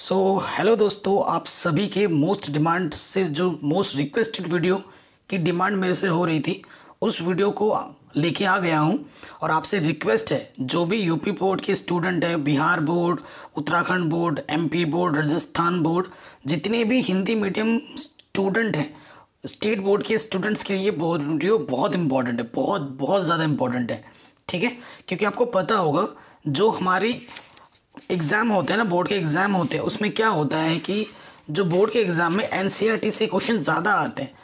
Hello दोस्तों, आप सभी के मोस्ट डिमांड से जो मोस्ट रिक्वेस्टेड वीडियो की डिमांड मेरे से हो रही थी, उस वीडियो को लेके आ गया हूं। और आपसे रिक्वेस्ट है, जो भी यूपी बोर्ड के स्टूडेंट हैं, Bihar board, Uttarakhand board, MP board, Rajasthan board, जितने भी हिंदी मीडियम स्टूडेंट हैं, स्टेट बोर्ड के स्टूडेंट्स के लिए वीडियो बहुत इंपॉर्टेंट है, बहुत बहुत ज़्यादा इंपॉर्टेंट है। ठीक है, क्योंकि आपको पता होगा जो हमारी एग्ज़ाम होते हैं ना, बोर्ड के एग्ज़ाम होते हैं, उसमें क्या होता है कि जो बोर्ड के एग्ज़ाम में एनसीईआरटी से क्वेश्चन ज़्यादा आते हैं।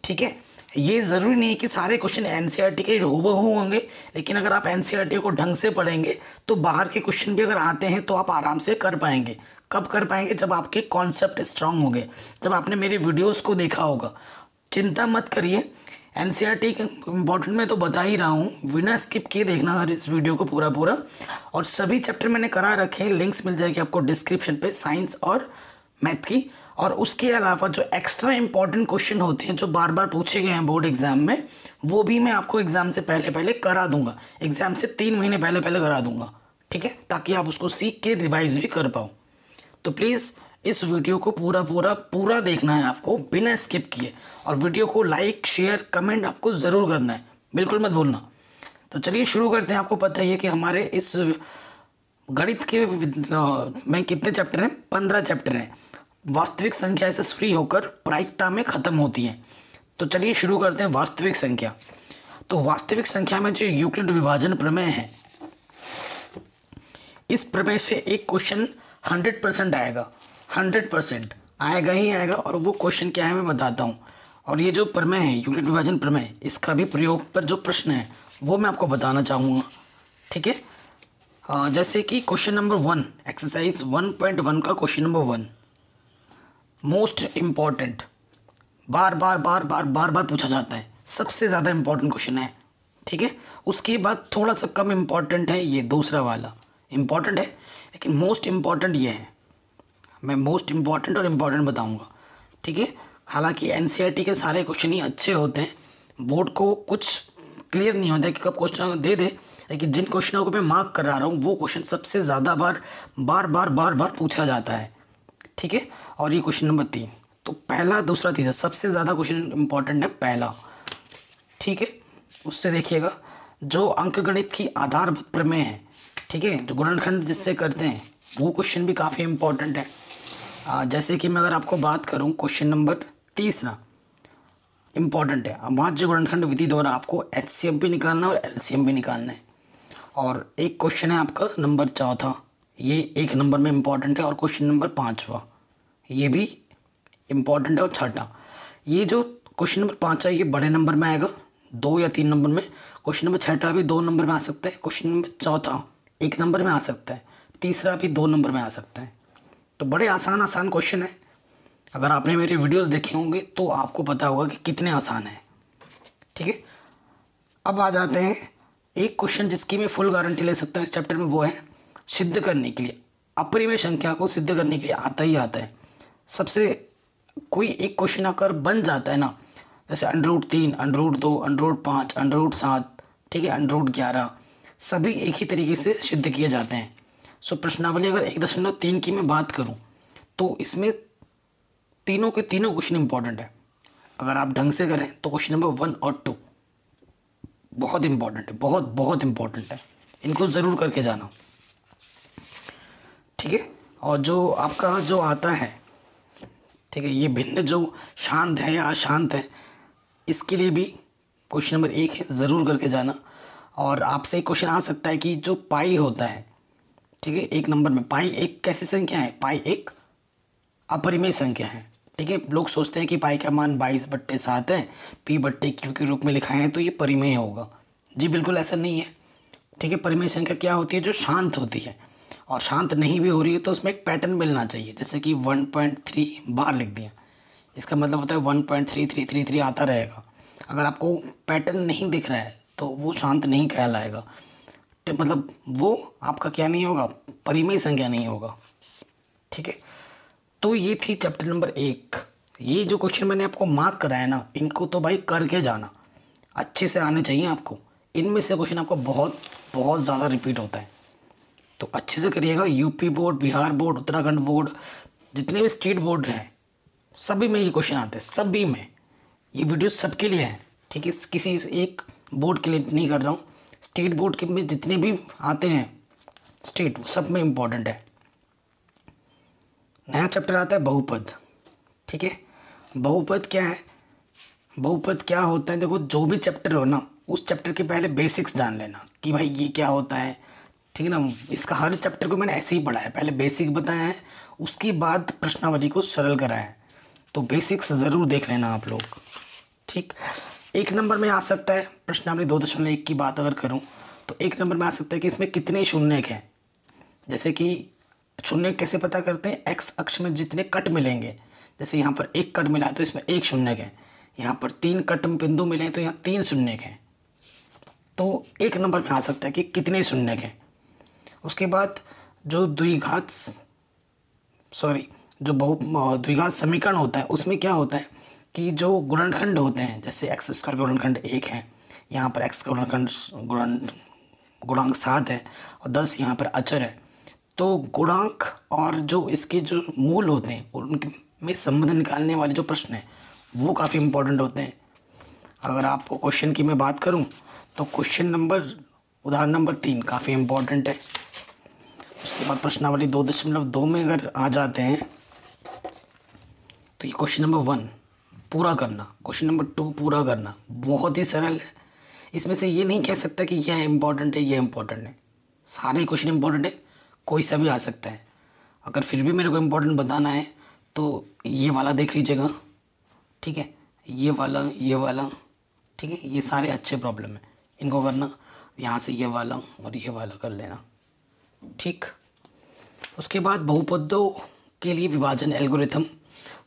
ठीक है, ये ज़रूरी नहीं है कि सारे क्वेश्चन एनसीईआरटी के हूबहू होंगे, लेकिन अगर आप एनसीईआरटी को ढंग से पढ़ेंगे तो बाहर के क्वेश्चन भी अगर आते हैं तो आप आराम से कर पाएंगे। कब कर पाएंगे? जब आपके कॉन्सेप्ट स्ट्रांग होंगे, जब आपने मेरे वीडियोज़ को देखा होगा। चिंता मत करिए, एनसीईआरटी के इम्पोर्टेंट में तो बता ही रहा हूँ, बिना स्किप किए देखना हर इस वीडियो को पूरा पूरा। और सभी चैप्टर मैंने करा रखे हैं, लिंक्स मिल जाएगी आपको डिस्क्रिप्शन पे, साइंस और मैथ की। और उसके अलावा जो एक्स्ट्रा इंपॉर्टेंट क्वेश्चन होते हैं जो बार बार पूछे गए हैं बोर्ड एग्जाम में, वो भी मैं आपको एग्जाम से पहले पहले करा दूंगा, एग्जाम से 3 महीने पहले पहले करा दूंगा। ठीक है, ताकि आप उसको सीख के रिवाइज भी कर पाओ। तो प्लीज़ इस वीडियो को पूरा देखना है आपको, बिना स्किप किए। और वीडियो को लाइक शेयर कमेंट आपको ज़रूर करना है, बिल्कुल मत भूलना। तो चलिए शुरू करते हैं। आपको पता ही है कि हमारे इस गणित के में कितने चैप्टर हैं? 15 चैप्टर हैं। वास्तविक संख्या से फ्री होकर प्रायिकता में ख़त्म होती है। तो चलिए शुरू करते हैं वास्तविक संख्या। तो वास्तविक संख्या में जो यूक्लिड विभाजन प्रमेय है, इस प्रमेय से एक क्वेश्चन 100% आएगा, 100% आएगा ही आएगा। और वो क्वेश्चन क्या है मैं बताता हूँ। और ये जो प्रमेय है यूक्लिड विभाजन प्रमेय, इसका भी प्रयोग पर जो प्रश्न है वो मैं आपको बताना चाहूँगा। ठीक है, जैसे कि क्वेश्चन नंबर 1, एक्सरसाइज 1.1 का क्वेश्चन नंबर 1, मोस्ट इम्पॉर्टेंट, बार बार पूछा जाता है, सबसे ज़्यादा इम्पॉर्टेंट क्वेश्चन है। ठीक है, उसके बाद थोड़ा सा कम इम्पॉर्टेंट है, ये दूसरा वाला इम्पॉर्टेंट है, लेकिन मोस्ट इम्पॉर्टेंट ये है। मैं मोस्ट इम्पॉर्टेंट और इम्पॉर्टेंट बताऊंगा। ठीक है, हालांकि एनसीईआरटी के सारे क्वेश्चन ही अच्छे होते हैं, बोर्ड को कुछ क्लियर नहीं होता कि कब क्वेश्चन दे दे, लेकिन जिन क्वेश्चनों को मैं मार्क करा रहा हूँ वो क्वेश्चन सबसे ज़्यादा बार पूछा जाता है। ठीक है, और ये क्वेश्चन नंबर 3, तो पहला दूसरा तीसरा सबसे ज़्यादा क्वेश्चन इंपॉर्टेंट है पहला। ठीक है, उससे देखिएगा जो अंकगणित की आधारभूत प्रमेय है, ठीक है, जो गुणनखंड जिससे करते हैं, वो क्वेश्चन भी काफ़ी इंपॉर्टेंट है। जैसे कि मैं अगर आपको बात करूं, क्वेश्चन नंबर 3 इम्पॉर्टेंट है। अब भाज्य गुणनखंड विधि द्वारा आपको एचसीएफ भी निकालना है और एलसीएम भी निकालना है। और एक क्वेश्चन है आपका नंबर 4, ये 1 नंबर में इम्पॉर्टेंट है। और क्वेश्चन नंबर 5, ये भी इम्पॉर्टेंट है। और 6, ये जो क्वेश्चन नंबर 5 है ये बड़े नंबर में आएगा, 2 या 3 नंबर में। क्वेश्चन नंबर 6 भी 2 नंबर में आ सकता है। क्वेश्चन नंबर 4 1 नंबर में आ सकता है। तीसरा भी 2 नंबर में आ सकता है। तो बड़े आसान क्वेश्चन है। अगर आपने मेरे वीडियोस देखे होंगे तो आपको पता होगा कि कितने आसान हैं। ठीक है, अब आ जाते हैं एक क्वेश्चन जिसकी मैं फुल गारंटी ले सकता हूँ इस चैप्टर में, वो है सिद्ध करने के लिए, अपरिमेय संख्या को सिद्ध करने के लिए आता ही आता है। सबसे कोई एक क्वेश्चन आकर बन जाता है ना, जैसे √3, √2, √5, √7, ठीक है, √11, सभी एक ही तरीके से सिद्ध किए जाते हैं। सो प्रश्नावली अगर 1.3 की मैं बात करूं तो इसमें तीनों के तीनों क्वेश्चन इंपॉर्टेंट है। अगर आप ढंग से करें तो क्वेश्चन नंबर 1 और 2 बहुत इंपॉर्टेंट है, बहुत इंपॉर्टेंट है, इनको ज़रूर करके जाना। ठीक है, और जो आपका जो आता है, ठीक है, ये भिन्न जो शांत है या अशांत है, इसके लिए भी क्वेश्चन नंबर 1 है, ज़रूर करके जाना। और आपसे एक क्वेश्चन आ सकता है कि जो पाई होता है, ठीक है, 1 नंबर में, पाई एक कैसी संख्या है? पाई एक अपरिमेय संख्या है। ठीक है, लोग सोचते हैं कि पाई का मान 22/7 है, p/q के रूप में लिखा है तो ये परिमेय होगा। जी बिल्कुल ऐसा नहीं है। ठीक है, परिमेय संख्या क्या होती है? जो शांत होती है। और शांत नहीं भी हो रही है तो उसमें एक पैटर्न मिलना चाहिए, जैसे कि 1.3 बार लिख दिया, इसका मतलब होता है 1.3333 आता रहेगा। अगर आपको पैटर्न नहीं दिख रहा है तो वो शांत नहीं कहलाएगा, मतलब वो आपका क्या नहीं होगा? परिमेय संख्या नहीं होगा। ठीक है, तो ये थी चैप्टर नंबर 1। ये जो क्वेश्चन मैंने आपको मार्क कराया ना, इनको तो भाई करके जाना, अच्छे से आने चाहिए आपको। इनमें से क्वेश्चन आपको बहुत ज़्यादा रिपीट होता है, तो अच्छे से करिएगा। UP board, Bihar board, Uttarakhand board, जितने भी स्टेट बोर्ड हैं सभी में ये क्वेश्चन आते हैं, सभी में। ये वीडियो सबके लिए है, ठीक है, किसी एक बोर्ड के लिए नहीं कर रहा हूँ। स्टेट बोर्ड के में जितने भी आते हैं स्टेट, वो सब में इम्पोर्टेंट है। नया चैप्टर आता है बहुपद, ठीक है। बहुपद क्या है, बहुपद क्या होता है, देखो जो भी चैप्टर हो ना, उस चैप्टर के पहले बेसिक्स जान लेना कि भाई ये क्या होता है, ठीक है ना। इसका हर चैप्टर को मैंने ऐसे ही पढ़ा है, पहले बेसिक बताया है, उसके बाद प्रश्नावली को सरल कराया है। तो बेसिक्स ज़रूर देख लेना आप लोग, ठीक। एक नंबर में आ सकता है प्रश्नावली 2.1 की बात अगर करूं तो एक नंबर में आ सकता है कि इसमें कितने शून्यक हैं। जैसे कि शून्यक कैसे पता करते हैं, एक्स अक्ष में जितने कट मिलेंगे, जैसे यहाँ पर एक कट मिला है तो इसमें एक शून्यक है, यहाँ पर 3 कट बिंदु मिले हैं तो यहाँ 3 शून्यक हैं। तो एक नंबर में आ सकता है कि कितने शून्यक हैं। उसके बाद जो द्विघात समीकरण होता है, उसमें क्या होता है कि जो गुणनखंड होते हैं, जैसे एक्स स्क्वायर का गुणनखंड 1 है, यहाँ पर एक्स का गुणांक 7 है और 10 यहाँ पर अचर है। तो गुणांक और जो इसके जो मूल होते हैं उनके में संबंध निकालने वाले जो प्रश्न हैं वो काफ़ी इंपॉर्टेंट होते हैं। अगर आपको क्वेश्चन की मैं बात करूं तो उदाहरण नंबर 3 काफ़ी इंपॉर्टेंट है। उसके बाद प्रश्नावली 2.2 में अगर आ जाते हैं तो ये क्वेश्चन नंबर 1 पूरा करना, क्वेश्चन नंबर 2 पूरा करना बहुत ही सरल है। इसमें से ये नहीं कह सकता कि यह इम्पॉर्टेंट है, ये इम्पॉर्टेंट है, सारे क्वेश्चन इम्पॉर्टेंट है, कोई सा भी आ सकता है। अगर फिर भी मेरे को इम्पोर्टेंट बताना है तो ये वाला देख लीजिएगा, ठीक है, ये वाला, ठीक है, ये सारे अच्छे प्रॉब्लम है, इनको करना। यहाँ से ये वाला और ये वाला कर लेना, ठीक। उसके बाद बहुपदों के लिए विभाजन एल्गोरिथम,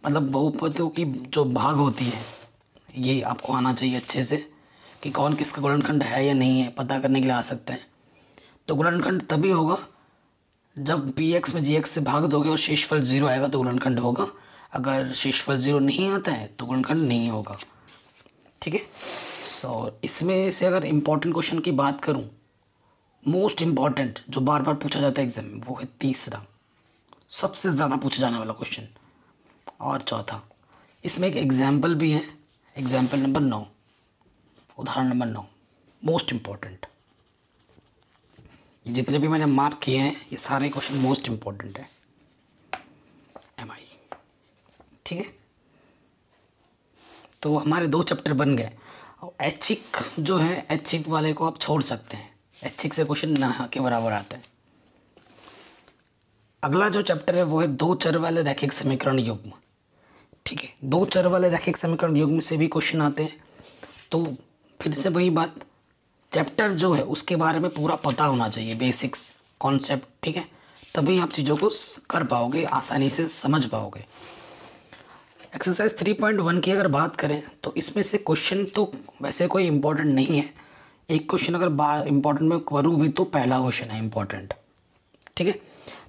मतलब बहुपदों की जो भाग होती है ये आपको आना चाहिए अच्छे से कि कौन किसका गुणनखंड है या नहीं है, पता करने के लिए आ सकता है। तो गुणनखंड तभी होगा जब px में gx से भाग दोगे और शेषफल 0 आएगा तो गुणनखंड होगा। अगर शेषफल 0 नहीं आता है तो गुणनखंड नहीं होगा, ठीक है। सो इसमें से अगर इम्पोर्टेंट क्वेश्चन की बात करूं, मोस्ट इम्पॉर्टेंट जो बार बार पूछा जाता है एग्जाम में, वो है तीसरा, सबसे ज़्यादा पूछा जाने वाला क्वेश्चन, और चौथा। इसमें एक एग्जाम्पल भी है, एग्जाम्पल नंबर 9, उदाहरण नंबर 9 मोस्ट इम्पॉर्टेंट। जितने भी मैंने मार्क किए हैं ये सारे क्वेश्चन मोस्ट इम्पॉर्टेंट है, MI, ठीक है। तो हमारे 2 चैप्टर बन गए। और ऐच्छिक जो है, ऐच्छिक वाले को आप छोड़ सकते हैं, ऐच्छिक से क्वेश्चन ना के बराबर आता है। अगला जो चैप्टर है वो है 2 चर वाले रैखिक समीकरण युग्म, ठीक है। 2 चर वाले रैखिक समीकरण युग्म से भी क्वेश्चन आते हैं। तो फिर से वही बात, चैप्टर जो है उसके बारे में पूरा पता होना चाहिए, बेसिक्स कॉन्सेप्ट, ठीक है, तभी आप चीज़ों को कर पाओगे, आसानी से समझ पाओगे। एक्सरसाइज 3.1 की अगर बात करें तो इसमें से क्वेश्चन तो वैसे कोई इम्पोर्टेंट नहीं है। एक क्वेश्चन अगर इम्पोर्टेंट में करूँ भी तो पहला क्वेश्चन है इम्पोर्टेंट, ठीक है।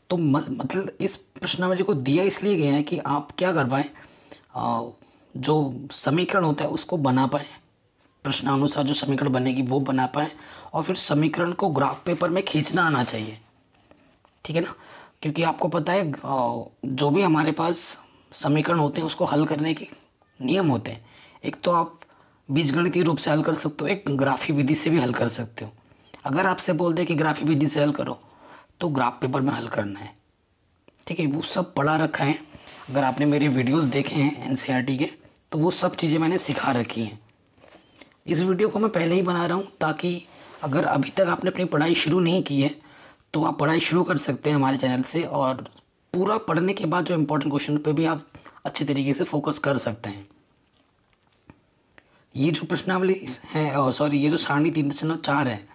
तो मतलब इस प्रश्नावली को दिया इसलिए गया है कि आप क्या कर पाएँ, जो समीकरण होता है उसको बना पाएँ, प्रश्नानुसार जो समीकरण बनेगी वो बना पाएँ, और फिर समीकरण को ग्राफ पेपर में खींचना आना चाहिए, ठीक है ना। क्योंकि आपको पता है जो भी हमारे पास समीकरण होते हैं उसको हल करने के नियम होते हैं। एक तो आप बीजगणितीय रूप से हल कर सकते हो, एक ग्राफी विधि से भी हल कर सकते हो। अगर आपसे बोल दे कि ग्राफी विधि से हल करो तो ग्राफ पेपर में हल करना है, ठीक है, वो सब पढ़ा रखा है। अगर आपने मेरे वीडियोस देखे हैं NCERT के तो वो सब चीज़ें मैंने सिखा रखी हैं। इस वीडियो को मैं पहले ही बना रहा हूँ ताकि अगर अभी तक आपने अपनी पढ़ाई शुरू नहीं की है तो आप पढ़ाई शुरू कर सकते हैं हमारे चैनल से, और पूरा पढ़ने के बाद जो इम्पोर्टेंट क्वेश्चन पे भी आप अच्छे तरीके से फोकस कर सकते हैं। ये जो प्रश्नावली है, ये जो सारणी 3.4 है,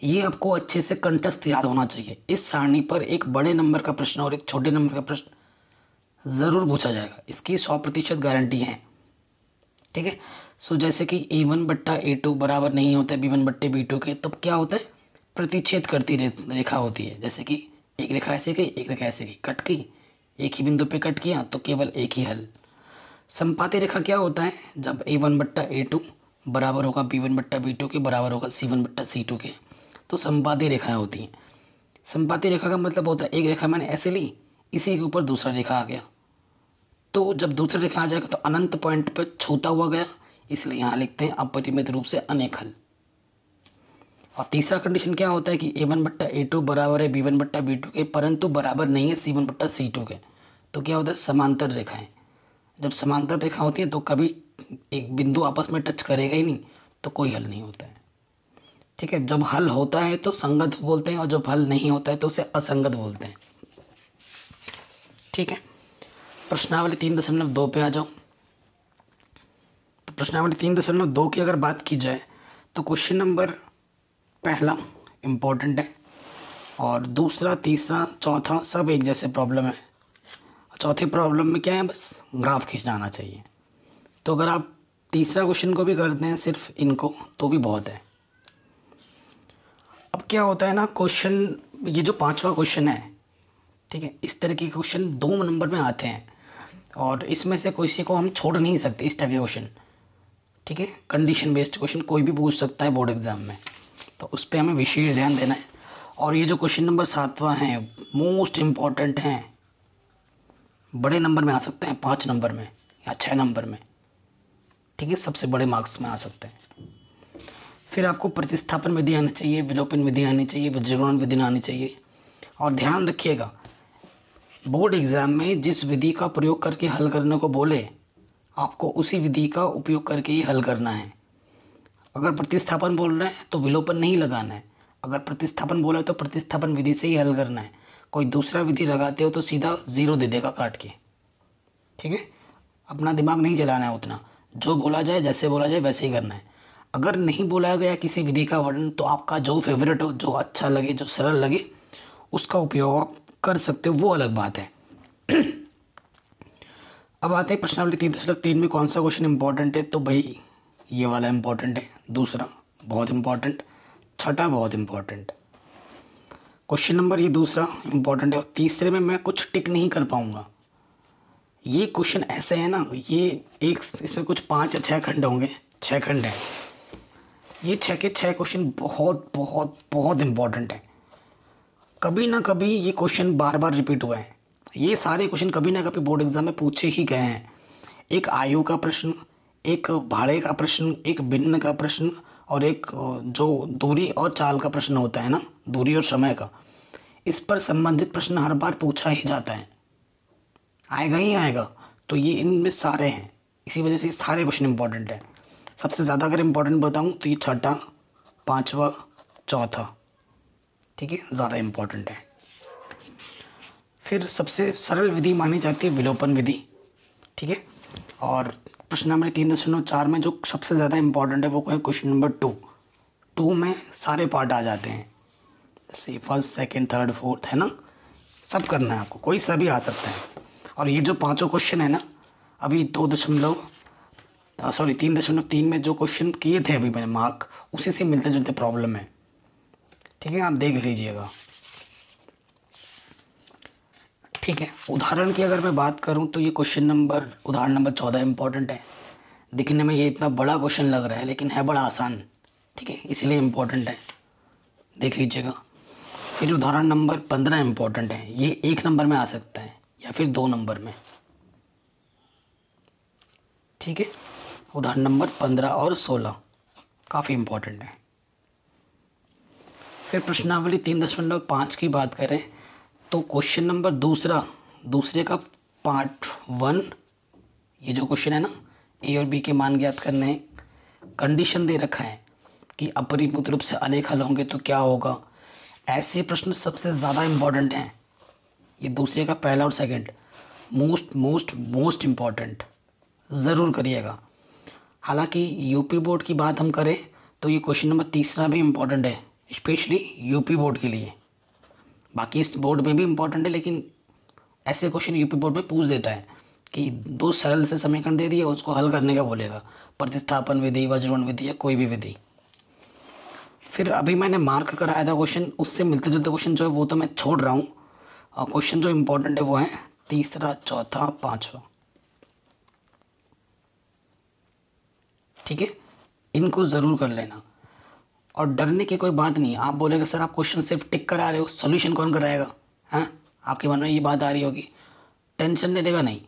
ये आपको अच्छे से कंठस्थ याद होना चाहिए। इस सारणी पर एक बड़े नंबर का प्रश्न और एक छोटे नंबर का प्रश्न ज़रूर पूछा जाएगा, इसकी 100% गारंटी है, ठीक है। सो जैसे कि A1/A2 बराबर नहीं होता है B1/B2 के, तब क्या होता है, प्रतिच्छेद करती रेखा होती है। जैसे कि एक रेखा ऐसे गई, एक रेखा ऐसे गई, कट गई, एक ही बिंदु पे कट किया तो केवल एक ही हल। संपाती रेखा क्या होता है, जब A1/A2 बराबर होगा B1/B2 के, बराबर होगा C1/C2 के, तो संपाती रेखाएं होती हैं। संपाती रेखा का मतलब होता है एक रेखा मैंने ऐसे ली, इसी के ऊपर दूसरा रेखा आ गया, तो जब दूसरा रेखा आ जाएगा तो अनंत पॉइंट पर छूता हुआ गया, इसलिए यहाँ लिखते हैं अपरिमित रूप से अनेक हल। और तीसरा कंडीशन क्या होता है कि a1/a2 बराबर है b1/b2 के, परंतु बराबर नहीं है c1/c2 के। तो क्या होता है, समांतर रेखाएं। जब समांतर रेखा होती है तो कभी एक बिंदु आपस में टच करेगा ही नहीं, तो कोई हल नहीं होता है। ठीक है, जब हल होता है तो संगत बोलते हैं, और जब हल नहीं होता है तो उसे असंगत बोलते हैं। ठीक है, प्रश्नावली 3.2 पे आ जाओ। तो प्रश्नावली 3.2 की अगर बात की जाए तो क्वेश्चन नंबर पहला इम्पोर्टेंट है, और दूसरा, तीसरा, चौथा सब एक जैसे प्रॉब्लम है। चौथे प्रॉब्लम में क्या है, बस ग्राफ खींचना आना चाहिए। तो अगर आप तीसरा क्वेश्चन को भी करते हैं सिर्फ इनको, तो भी बहुत है। अब क्या होता है ना, क्वेश्चन ये जो पांचवा क्वेश्चन है, ठीक है, इस तरह के क्वेश्चन 2 नंबर में आते हैं, और इसमें से किसी को हम छोड़ नहीं सकते इस टाइप के क्वेश्चन। ठीक है, कंडीशन बेस्ड क्वेश्चन कोई भी पूछ सकता है बोर्ड एग्जाम में, तो उस पर हमें विशेष ध्यान देना है। और ये जो क्वेश्चन नंबर 7वां है, मोस्ट इम्पॉर्टेंट हैं, बड़े नंबर में आ सकते हैं, 5 नंबर में या 6 नंबर में। ठीक है, सबसे बड़े मार्क्स में आ सकते हैं। फिर आपको प्रतिस्थापन विधि आनी चाहिए, विलोपन विधि आनी चाहिए, वज्रीकरण विधि आनी चाहिए। और ध्यान रखिएगा, बोर्ड एग्ज़ाम में जिस विधि का प्रयोग करके हल करने को बोले, आपको उसी विधि का उपयोग करके ही हल करना है। अगर प्रतिस्थापन बोल रहे हैं तो विलोपन नहीं लगाना है, अगर प्रतिस्थापन बोला है तो प्रतिस्थापन विधि से ही हल करना है। कोई दूसरा विधि लगाते हो तो सीधा 0 दे देगा काट के। ठीक है, अपना दिमाग नहीं चलाना है उतना, जो बोला जाए, जैसे बोला जाए वैसे ही करना है। अगर नहीं बोला गया किसी विधि का वर्णन, तो आपका जो फेवरेट हो, जो अच्छा लगे, जो सरल लगे, उसका उपयोग आप कर सकते हो, वो अलग बात है। अब आते हैं प्रश्नावली 3.3 में कौन सा क्वेश्चन इंपॉर्टेंट है। तो भाई ये वाला इंपॉर्टेंट है, दूसरा बहुत इंपॉर्टेंट, छठा बहुत इंपॉर्टेंट। क्वेश्चन नंबर ये दूसरा इंपॉर्टेंट है, और तीसरे में मैं कुछ टिक नहीं कर पाऊँगा। ये क्वेश्चन ऐसे है ना, ये एक इसमें कुछ 5 या 6 खंड होंगे, 6 खंड हैं। ये 6 के 6 क्वेश्चन बहुत बहुत बहुत इंपॉर्टेंट है। कभी ना कभी ये क्वेश्चन बार बार रिपीट हुआ है। ये सारे क्वेश्चन कभी ना कभी बोर्ड एग्जाम में पूछे ही गए हैं। एक आयु का प्रश्न, एक भाड़े का प्रश्न, एक भिन्न का प्रश्न, और एक जो दूरी और चाल का प्रश्न होता है ना, दूरी और समय का, इस पर संबंधित प्रश्न हर बार पूछा ही जाता है, आएगा ही आएगा। तो ये इनमें सारे हैं, इसी वजह से ये सारे क्वेश्चन इंपॉर्टेंट हैं। सबसे ज़्यादा अगर इम्पोर्टेंट बताऊँ तो ये छठा, 5वां, चौथा, ठीक है, ज़्यादा इम्पोर्टेंट है। फिर सबसे सरल विधि मानी जाती है विलोपन विधि। ठीक है, और प्रश्न नंबर 3.4 में जो सबसे ज़्यादा इम्पोर्टेंट है वो है क्वेश्चन नंबर 2 में सारे पार्ट आ जाते हैं, जैसे फर्स्ट, सेकंड, थर्ड, फोर्थ, है ना, सब करना है आपको, कोई सा भी आ सकता है। और ये जो 5 क्वेश्चन है ना, अभी 3.3 में जो क्वेश्चन किए थे अभी मैंने मार्क, उसी से मिलते जुलते प्रॉब्लम है। ठीक है, आप देख लीजिएगा। ठीक है, उदाहरण की अगर मैं बात करूं तो ये उदाहरण नंबर 14 इम्पोर्टेंट है। दिखने में ये इतना बड़ा क्वेश्चन लग रहा है, लेकिन है बड़ा आसान। ठीक है, इसलिए इम्पोर्टेंट है, देख लीजिएगा। फिर उदाहरण नंबर 15 इम्पोर्टेंट है, ये 1 नंबर में आ सकता है या फिर 2 नंबर में। ठीक है, उदाहरण नंबर 15 और 16 काफ़ी इम्पोर्टेंट है। फिर प्रश्नावली 3.5 की बात करें तो क्वेश्चन नंबर दूसरे का पार्ट 1, ये जो क्वेश्चन है ना, ए और बी के मान ज्ञात करने हैं, कंडीशन दे रखा है कि अपरिमित रूप से अनेक हल होंगे तो क्या होगा। ऐसे प्रश्न सबसे ज़्यादा इम्पॉर्टेंट हैं। ये दूसरे का पहला और सेकंड मोस्ट इम्पॉर्टेंट, ज़रूर करिएगा। हालांकि यूपी बोर्ड की बात हम करें तो ये क्वेश्चन नंबर 3 भी इम्पॉर्टेंट है, स्पेशली यूपी बोर्ड के लिए। बाकी इस बोर्ड में भी इम्पॉर्टेंट है, लेकिन ऐसे क्वेश्चन यूपी बोर्ड में पूछ देता है कि 2 सरल से समीकरण दे दिए, उसको हल करने का बोलेगा, प्रतिस्थापन विधि, वज्रवण विधि या कोई भी विधि। फिर अभी मैंने मार्क कराया था क्वेश्चन, उससे मिलते जुलते क्वेश्चन जो है वो तो मैं छोड़ रहा हूँ, और क्वेश्चन जो इम्पोर्टेंट है वो है 3, 4, 5। ठीक है, इनको ज़रूर कर लेना, और डरने की कोई बात नहीं। आप बोलेगा सर आप क्वेश्चन सिर्फ टिक करा रहे हो, सोल्यूशन कौन कराएगा? हाँ, आपके मन में ये बात आ रही होगी, टेंशन नहीं लेगा नहीं,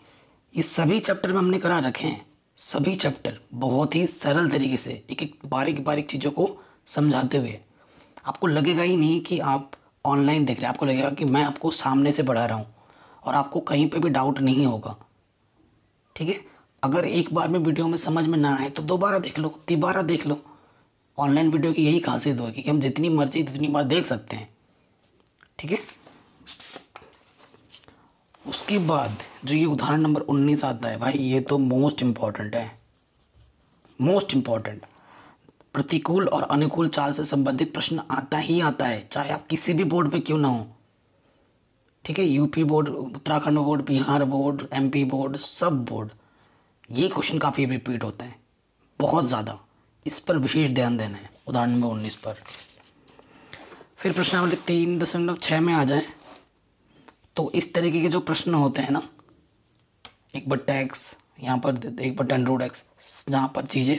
ये सभी चैप्टर में हमने करा रखे हैं, सभी चैप्टर बहुत ही सरल तरीके से एक एक बारीक बारीक चीज़ों को समझाते हुए। आपको लगेगा ही नहीं कि आप ऑनलाइन देख रहे हैं, आपको लगेगा कि मैं आपको सामने से पढ़ा रहा हूँ और आपको कहीं पे भी डाउट नहीं होगा। ठीक है, अगर एक बार में वीडियो में समझ में ना आए तो दोबारा देख लो, तिबारा देख लो। ऑनलाइन वीडियो की यही खासियत होगी कि हम जितनी मर्जी जितनी बार देख सकते हैं। ठीक है, उसके बाद जो ये उदाहरण नंबर 19 आता है भाई, ये तो मोस्ट इम्पॉर्टेंट है, मोस्ट इम्पॉर्टेंट। प्रतिकूल और अनुकूल चाल से संबंधित प्रश्न आता ही आता है, चाहे आप किसी भी बोर्ड में क्यों ना हो। ठीक है, UP board, Uttarakhand board, Bihar board, MP board, सब बोर्ड, ये क्वेश्चन काफ़ी रिपीट होते हैं, बहुत ज़्यादा। इस पर विशेष ध्यान देना है उदाहरण नंबर 19 पर। फिर प्रश्नावली 3.6 में आ जाए तो इस तरीके के जो प्रश्न होते हैं ना, 1/x, यहाँ पर 1/√x, जहाँ पर चीज़ें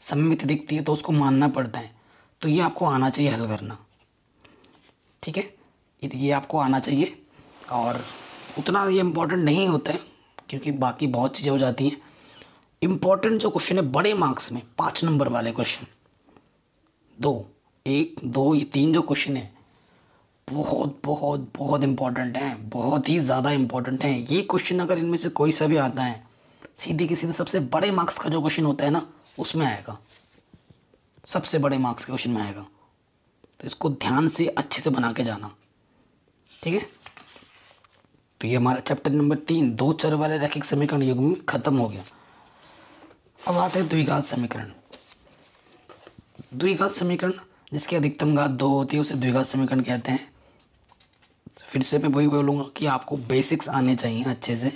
सममित दिखती है तो उसको मानना पड़ता है, तो ये आपको आना चाहिए हल करना। ठीक है, ये आपको आना चाहिए, और उतना ये इम्पोर्टेंट नहीं होता है क्योंकि बाकी बहुत चीज़ें हो जाती हैं। इम्पोर्टेंट जो क्वेश्चन है बड़े मार्क्स में 5 नंबर वाले क्वेश्चन, 1, 2, ये 3 जो क्वेश्चन है बहुत बहुत बहुत इम्पोर्टेंट हैं, बहुत ही ज़्यादा इम्पोर्टेंट हैं। ये क्वेश्चन अगर इनमें से कोई सा भी आता है, सीधे के सीधे सबसे बड़े मार्क्स का जो क्वेश्चन होता है ना उसमें आएगा, सबसे बड़े मार्क्स के क्वेश्चन में आएगा। तो इसको ध्यान से अच्छे से बना के जाना। ठीक है, तो ये हमारा चैप्टर नंबर 3 दो चर वाले रैखिक समीकरण युग्म खत्म हो गया। अब आते हैं द्विघात समीकरण। द्विघात समीकरण जिसकी अधिकतम घात 2 होती है उसे द्विघात समीकरण कहते हैं। फिर से मैं वही बोलूँगा कि आपको बेसिक्स आने चाहिए अच्छे से।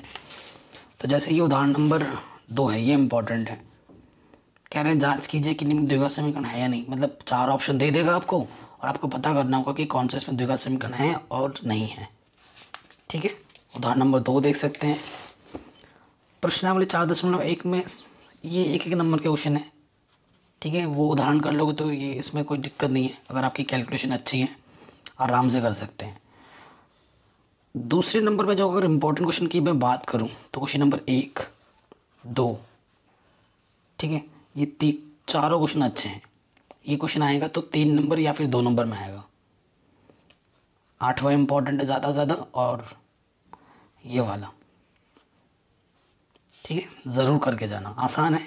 तो जैसे ये उदाहरण नंबर 2 है, ये इम्पोर्टेंट है। कह रहे हैं जांच कीजिए कि निम्न द्विघात समीकरण है या नहीं, मतलब 4 ऑप्शन दे देगा आपको और आपको पता करना होगा कि कौन सा इसमें द्विघात समीकरण है और नहीं है। ठीक है, उदाहरण नंबर 2 देख सकते हैं। प्रश्नावली 4.1 में ये एक नंबर के क्वेश्चन है। ठीक है, वो उदाहरण कर लोगे तो ये इसमें कोई दिक्कत नहीं है, अगर आपकी कैलकुलेशन अच्छी है आराम से कर सकते हैं। दूसरे नंबर में जो अगर इम्पोर्टेंट क्वेश्चन की मैं बात करूं तो क्वेश्चन नंबर 1, 2, ठीक है, ये चारों क्वेश्चन अच्छे हैं। ये क्वेश्चन आएगा तो 3 नंबर या फिर 2 नंबर में आएगा। 8वां इम्पोर्टेंट है ज़्यादा से ज़्यादा, और ये वाला। ठीक है, ज़रूर करके जाना, आसान है।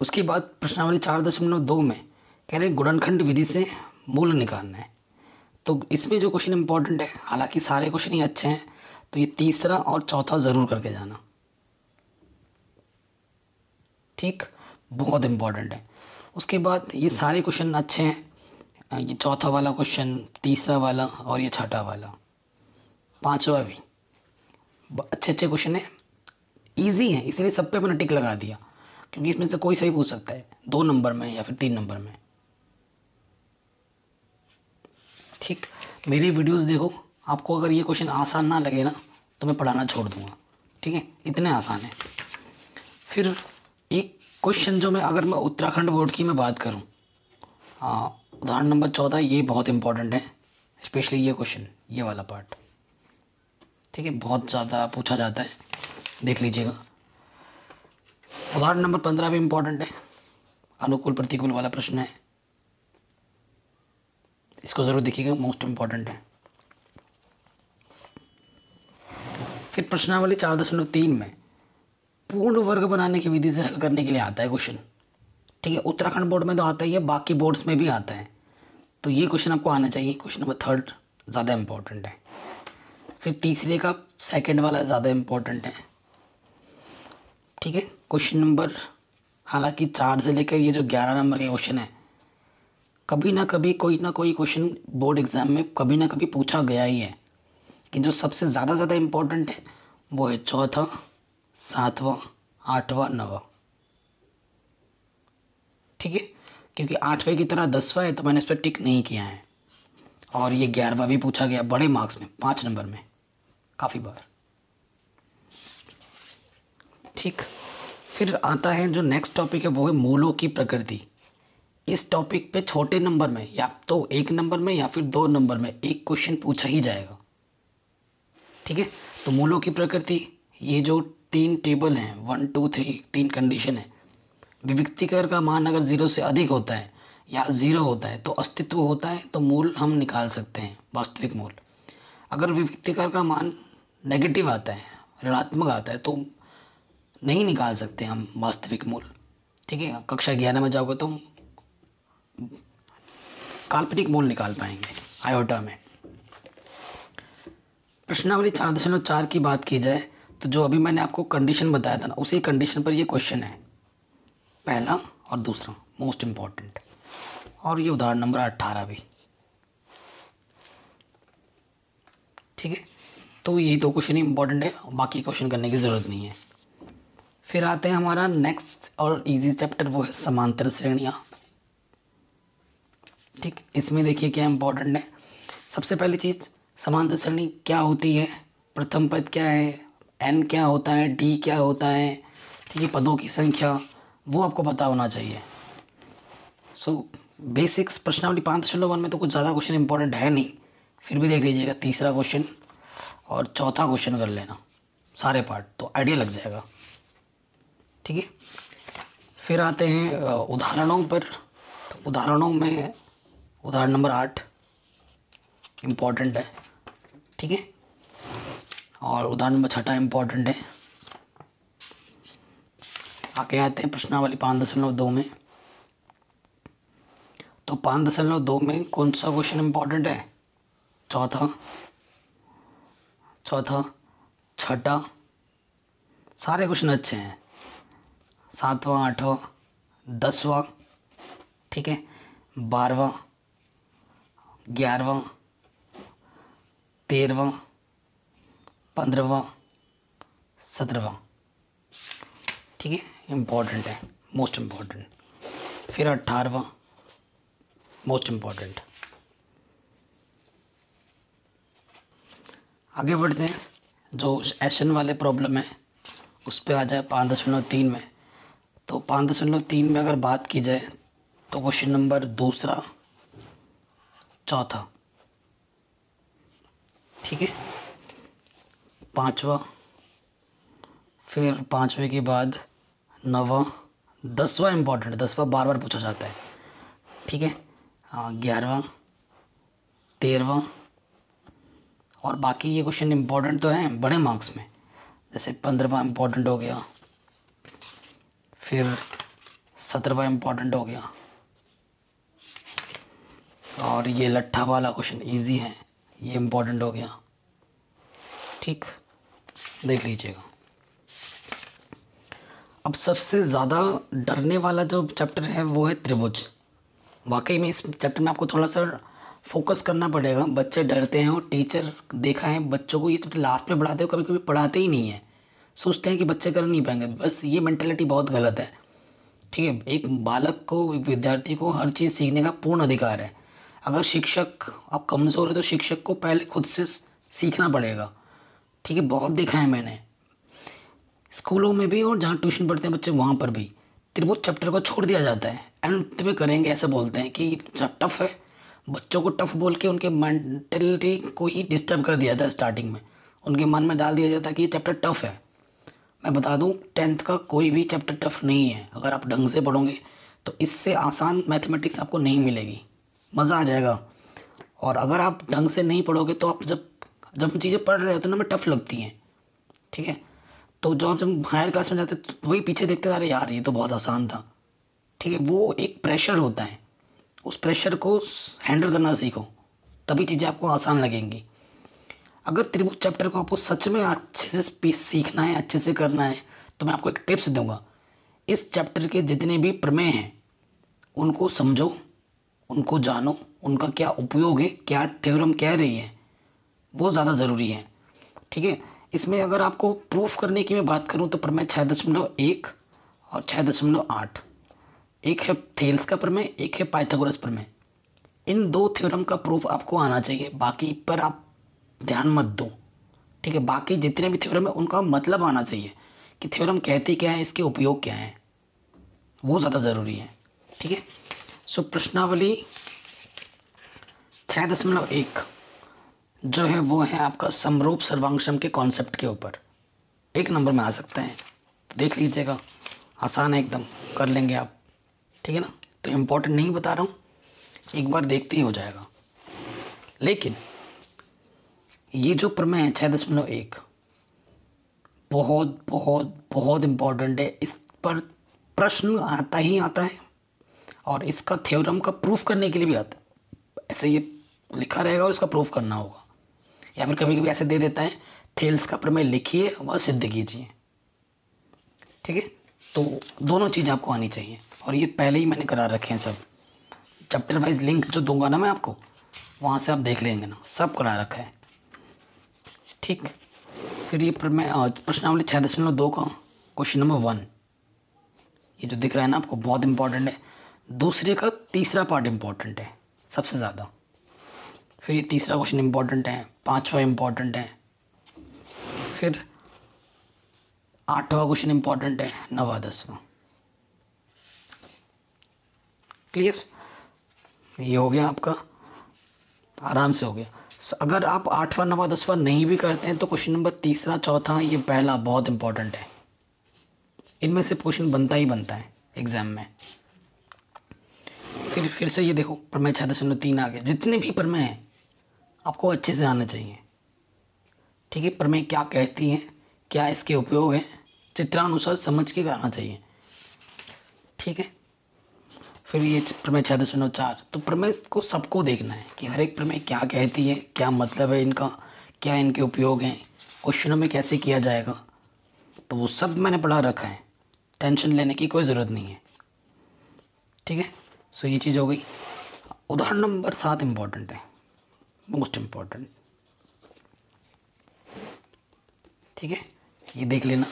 उसके बाद प्रश्नावली 4.2 में कह रहे हैं गुणनखंड विधि से मूल निकालना है। तो इसमें जो क्वेश्चन इंपॉर्टेंट है, हालांकि सारे क्वेश्चन ही अच्छे हैं, तो ये तीसरा और चौथा ज़रूर करके जाना। ठीक, बहुत इम्पॉर्टेंट है। उसके बाद ये सारे क्वेश्चन अच्छे हैं, ये चौथा वाला क्वेश्चन, तीसरा वाला और ये छठा वाला, 5वां भी अच्छे अच्छे क्वेश्चन है, इजी है, इसलिए सब पे मैंने टिक लगा दिया क्योंकि इसमें से कोई सही पूछ सकता है 2 नंबर में या फिर 3 नंबर में। ठीक, मेरी वीडियोस देखो, आपको अगर ये क्वेश्चन आसान ना लगे ना तो मैं पढ़ाना छोड़ दूँगा। ठीक है, इतने आसान है। फिर एक क्वेश्चन जो अगर मैं उत्तराखंड बोर्ड की मैं बात करूँ, हाँ, उदाहरण नंबर 14, ये बहुत इंपॉर्टेंट है, स्पेशली ये क्वेश्चन, ये वाला पार्ट। ठीक है, बहुत ज़्यादा पूछा जाता है, देख लीजिएगा। उदाहरण नंबर 15 भी इम्पोर्टेंट है, अनुकूल प्रतिकूल वाला प्रश्न है, इसको ज़रूर देखिएगा, मोस्ट इम्पॉर्टेंट है। फिर प्रश्नावली 4.3 में पूर्ण वर्ग बनाने की विधि से हल करने के लिए आता है क्वेश्चन। ठीक है, उत्तराखंड बोर्ड में तो आता ही है, बाकी बोर्ड्स में भी आता है, तो ये क्वेश्चन आपको आना चाहिए। क्वेश्चन नंबर 3 ज़्यादा इम्पोर्टेंट है। फिर तीसरे का सेकंड वाला ज़्यादा इम्पोर्टेंट है। ठीक है, क्वेश्चन नंबर हालांकि 4 से लेकर ये जो 11 नंबर के क्वेश्चन है, कभी ना कभी कोई ना कोई क्वेश्चन बोर्ड एग्ज़ाम में कभी ना कभी पूछा गया ही है, कि जो सबसे ज़्यादा इम्पोर्टेंट है वो है चौथा, 7वां, 8वां, 9वां। ठीक है, क्योंकि 8वें की तरह 10वां है तो मैंने इस पर टिक नहीं किया है, और ये 11वां भी पूछा गया बड़े मार्क्स में 5 नंबर में काफ़ी बार। ठीक, फिर आता है जो नेक्स्ट टॉपिक है वो है मूलों की प्रकृति। इस टॉपिक पे छोटे नंबर में या तो 1 नंबर में या फिर 2 नंबर में एक क्वेश्चन पूछा ही जाएगा। ठीक है, तो मूलों की प्रकृति, ये जो 3 टेबल हैं 1 2 3 3 कंडीशन है। विविक्तिकर का मान अगर 0 से अधिक होता है या 0 होता है तो अस्तित्व होता है, तो मूल हम निकाल सकते हैं, वास्तविक मूल। अगर विविक्तिकर का मान नेगेटिव आता है, ऋणात्मक आता है, तो नहीं निकाल सकते हम वास्तविक मूल। ठीक है, कक्षा 11 में जाओगे तो काल्पनिक मूल निकाल पाएंगे आयोटा में। प्रश्नावली 4.4 की बात की जाए तो जो अभी मैंने आपको कंडीशन बताया था ना, उसी कंडीशन पर ये क्वेश्चन है, पहला और दूसरा मोस्ट इम्पॉर्टेंट, और ये उदाहरण नंबर 18 भी। ठीक है, तो ये 2 क्वेश्चन ही इंपॉर्टेंट है, बाकी क्वेश्चन करने की ज़रूरत नहीं है। फिर आते हैं हमारा नेक्स्ट और इजी चैप्टर, वो है समांतर श्रेणियाँ। ठीक, इसमें देखिए क्या इंपॉर्टेंट है। सबसे पहली चीज़, समांतर श्रेणी क्या होती है, प्रथम पद क्या है, n क्या होता है, d क्या होता है, ठीक है, पदों की संख्या, वो आपको पता होना चाहिए। सो बेसिक्स प्रश्नावली 5.1 में तो कुछ ज़्यादा क्वेश्चन इंपॉर्टेंट है नहीं, फिर भी देख लीजिएगा, तीसरा क्वेश्चन और चौथा क्वेश्चन कर लेना सारे पार्ट, तो आइडिया लग जाएगा। ठीक है, फिर आते हैं उदाहरणों पर। तो उदाहरणों में उदाहरण नंबर 8 इम्पॉर्टेंट है। ठीक है, और उदाहरण नंबर 6 इम्पॉर्टेंट है। आगे आते हैं प्रश्नावली 5.2 में। तो 5.2 में कौन सा क्वेश्चन इम्पॉर्टेंट है, चौथा, छठा, सारे क्वेश्चन अच्छे हैं, 7वां, 8वां, 10वां, ठीक है, 12वां, 11वां, 13वां, 15वां, 17वां, ठीक है, इम्पॉर्टेंट है, मोस्ट इम्पॉर्टेंट। फिर 18वां मोस्ट इम्पॉर्टेंट। आगे बढ़ते हैं, जो एशन वाले प्रॉब्लम है उस पर आ जाए 5.3 में। तो 5.3 में अगर बात की जाए तो क्वेश्चन नंबर दूसरा, चौथा, ठीक है, 5वां, फिर 5वें के बाद 9वां, 10वां इम्पॉर्टेंट है, 10वां बार बार पूछा जाता है, ठीक है, 11वां, 13वां, और बाकी ये क्वेश्चन इम्पॉर्टेंट तो हैं बड़े मार्क्स में, जैसे 15वां इम्पॉर्टेंट हो गया, फिर 17वां इम्पॉर्टेंट हो गया, और ये लट्ठा वाला क्वेश्चन इजी है, ये इम्पॉर्टेंट हो गया। ठीक, देख लीजिएगा। अब सबसे ज़्यादा डरने वाला जो चैप्टर है वो है त्रिभुज। वाकई में इस चैप्टर में आपको थोड़ा सा फोकस करना पड़ेगा। बच्चे डरते हैं और टीचर देखा है बच्चों को ये चैप्टर लास्ट में पढ़ाते हो, कभी कभी पढ़ाते ही नहीं है, सोचते हैं कि बच्चे कर नहीं पाएंगे। बस ये मेंटालिटी बहुत गलत है। ठीक है, एक बालक को, एक विद्यार्थी को हर चीज़ सीखने का पूर्ण अधिकार है। अगर शिक्षक आप कमज़ोर है तो शिक्षक को पहले खुद से सीखना पड़ेगा। ठीक है, बहुत देखा है मैंने, स्कूलों में भी और जहाँ ट्यूशन पढ़ते हैं बच्चे वहाँ पर भी त्रिभुज चैप्टर को छोड़ दिया जाता है। अंत में करेंगे ऐसे बोलते हैं कि टफ है, बच्चों को टफ बोल के उनके मेंटलिटी को ही डिस्टर्ब कर दिया जाता है। स्टार्टिंग में उनके मन में डाल दिया जाता है कि ये चैप्टर टफ है। मैं बता दूं 10th का कोई भी चैप्टर टफ नहीं है। अगर आप ढंग से पढ़ोगे तो इससे आसान मैथमेटिक्स आपको नहीं मिलेगी, मज़ा आ जाएगा। और अगर आप ढंग से नहीं पढ़ोगे तो आप जब चीज़ें पढ़ रहे होते हैं ना, में टफ लगती हैं। ठीक है, तो जब हायर क्लास में जाते तो वही पीछे देखते अरे यार ये तो बहुत आसान था। ठीक है, वो एक प्रेशर होता है, उस प्रेशर को हैंडल करना सीखो, तभी चीज़ें आपको आसान लगेंगी। अगर त्रिभुज चैप्टर को आपको सच में अच्छे से सीखना है, अच्छे से करना है, तो मैं आपको एक टिप्स दूंगा। इस चैप्टर के जितने भी प्रमेय हैं उनको समझो, उनको जानो, उनका क्या उपयोग है, क्या थ्योरम कह रही है, वो ज़्यादा ज़रूरी है। ठीक है, इसमें अगर आपको प्रूफ करने की मैं बात करूं तो प्रमेय 6.1 और 6.8, एक है थेल्स का प्रमेय, एक है पाइथागोरस प्रमेय। इन 2 थ्योरम का प्रूफ आपको आना चाहिए, बाकी पर आप ध्यान मत दो। ठीक है, बाकी जितने भी थ्योरम है उनका मतलब आना चाहिए कि थ्योरम कहती क्या है, इसके उपयोग क्या है, वो ज़्यादा ज़रूरी है। ठीक है, सो प्रश्नावली 6.1 जो है वो है आपका समरूप सर्वांग के कॉन्सेप्ट के ऊपर, 1 नंबर में आ सकता है, देख लीजिएगा, आसान है एकदम, कर लेंगे आप, ठीक है ना। तो इम्पोर्टेंट नहीं बता रहा हूँ, एक बार देखते ही हो जाएगा। लेकिन ये जो प्रमेय है 6.1 बहुत बहुत बहुत इम्पोर्टेंट है, इस पर प्रश्न आता ही आता है और इसका थ्योरम का प्रूफ करने के लिए भी आता है। ऐसे ये लिखा रहेगा और इसका प्रूफ करना होगा, या फिर कभी कभी ऐसे दे देता है थेल्स का प्रमेय लिखिए व सिद्ध कीजिए, ठीक है। तो दोनों चीज़ आपको आनी चाहिए और ये पहले ही मैंने करा रखे हैं सब, चैप्टर वाइज लिंक जो दूंगा ना मैं आपको, वहाँ से आप देख लेंगे ना, सब करा रखा है, ठीक। फिर ये प्रश्नावली 6.2 का क्वेश्चन नंबर 1, ये जो दिख रहा है ना आपको बहुत इंपॉर्टेंट है। दूसरे का तीसरा पार्ट इंपॉर्टेंट है सबसे ज़्यादा। फिर ये तीसरा क्वेश्चन इंपॉर्टेंट है, 5वां इंपॉर्टेंट है, फिर 8वां क्वेश्चन इंपॉर्टेंट है, 9वां 10वां। क्लियर, ये हो गया आपका, आराम से हो गया। अगर आप 8वां 9वां 10वां नहीं भी करते हैं तो क्वेश्चन नंबर 3, 4, ये पहला बहुत इंपॉर्टेंट है, इनमें से क्वेश्चन बनता ही बनता है एग्जाम में। फिर से ये देखो प्रमेय 6.3 आ गया। जितने भी प्रमेय हैं आपको अच्छे से आना चाहिए, ठीक है। प्रमेय क्या कहती हैं, क्या इसके उपयोग हैं, चित्रानुसार समझ के आना चाहिए, ठीक है। फिर ये प्रमेय 6.4, तो प्रमेय को सबको देखना है कि हर एक प्रमेय क्या कहती है, क्या मतलब है इनका, क्या इनके उपयोग हैं, क्वेश्चनों में कैसे किया जाएगा, तो वो सब मैंने पढ़ा रखा है, टेंशन लेने की कोई ज़रूरत नहीं है, ठीक है। सो ये चीज़ हो गई। उदाहरण नंबर 7 इम्पॉर्टेंट है, मोस्ट इम्पॉर्टेंट, ठीक है, ये देख लेना।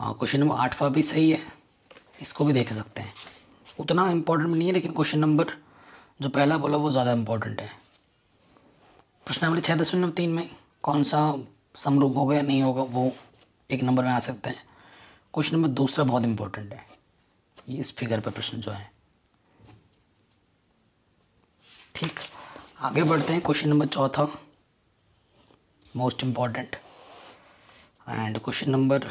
क्वेश्चन नंबर 8वां भी सही है, इसको भी देख सकते हैं, उतना इम्पोर्टेंट नहीं है, लेकिन क्वेश्चन नंबर जो पहला बोला वो ज़्यादा इम्पोर्टेंट है। प्रश्नावली 6.3 में कौन सा समरूप होगा या नहीं होगा वो 1 नंबर में आ सकते हैं। क्वेश्चन नंबर 2 बहुत इम्पोर्टेंट है, ये इस फिगर पर प्रश्न जो है, ठीक। आगे बढ़ते हैं, question number 4 most important, and question number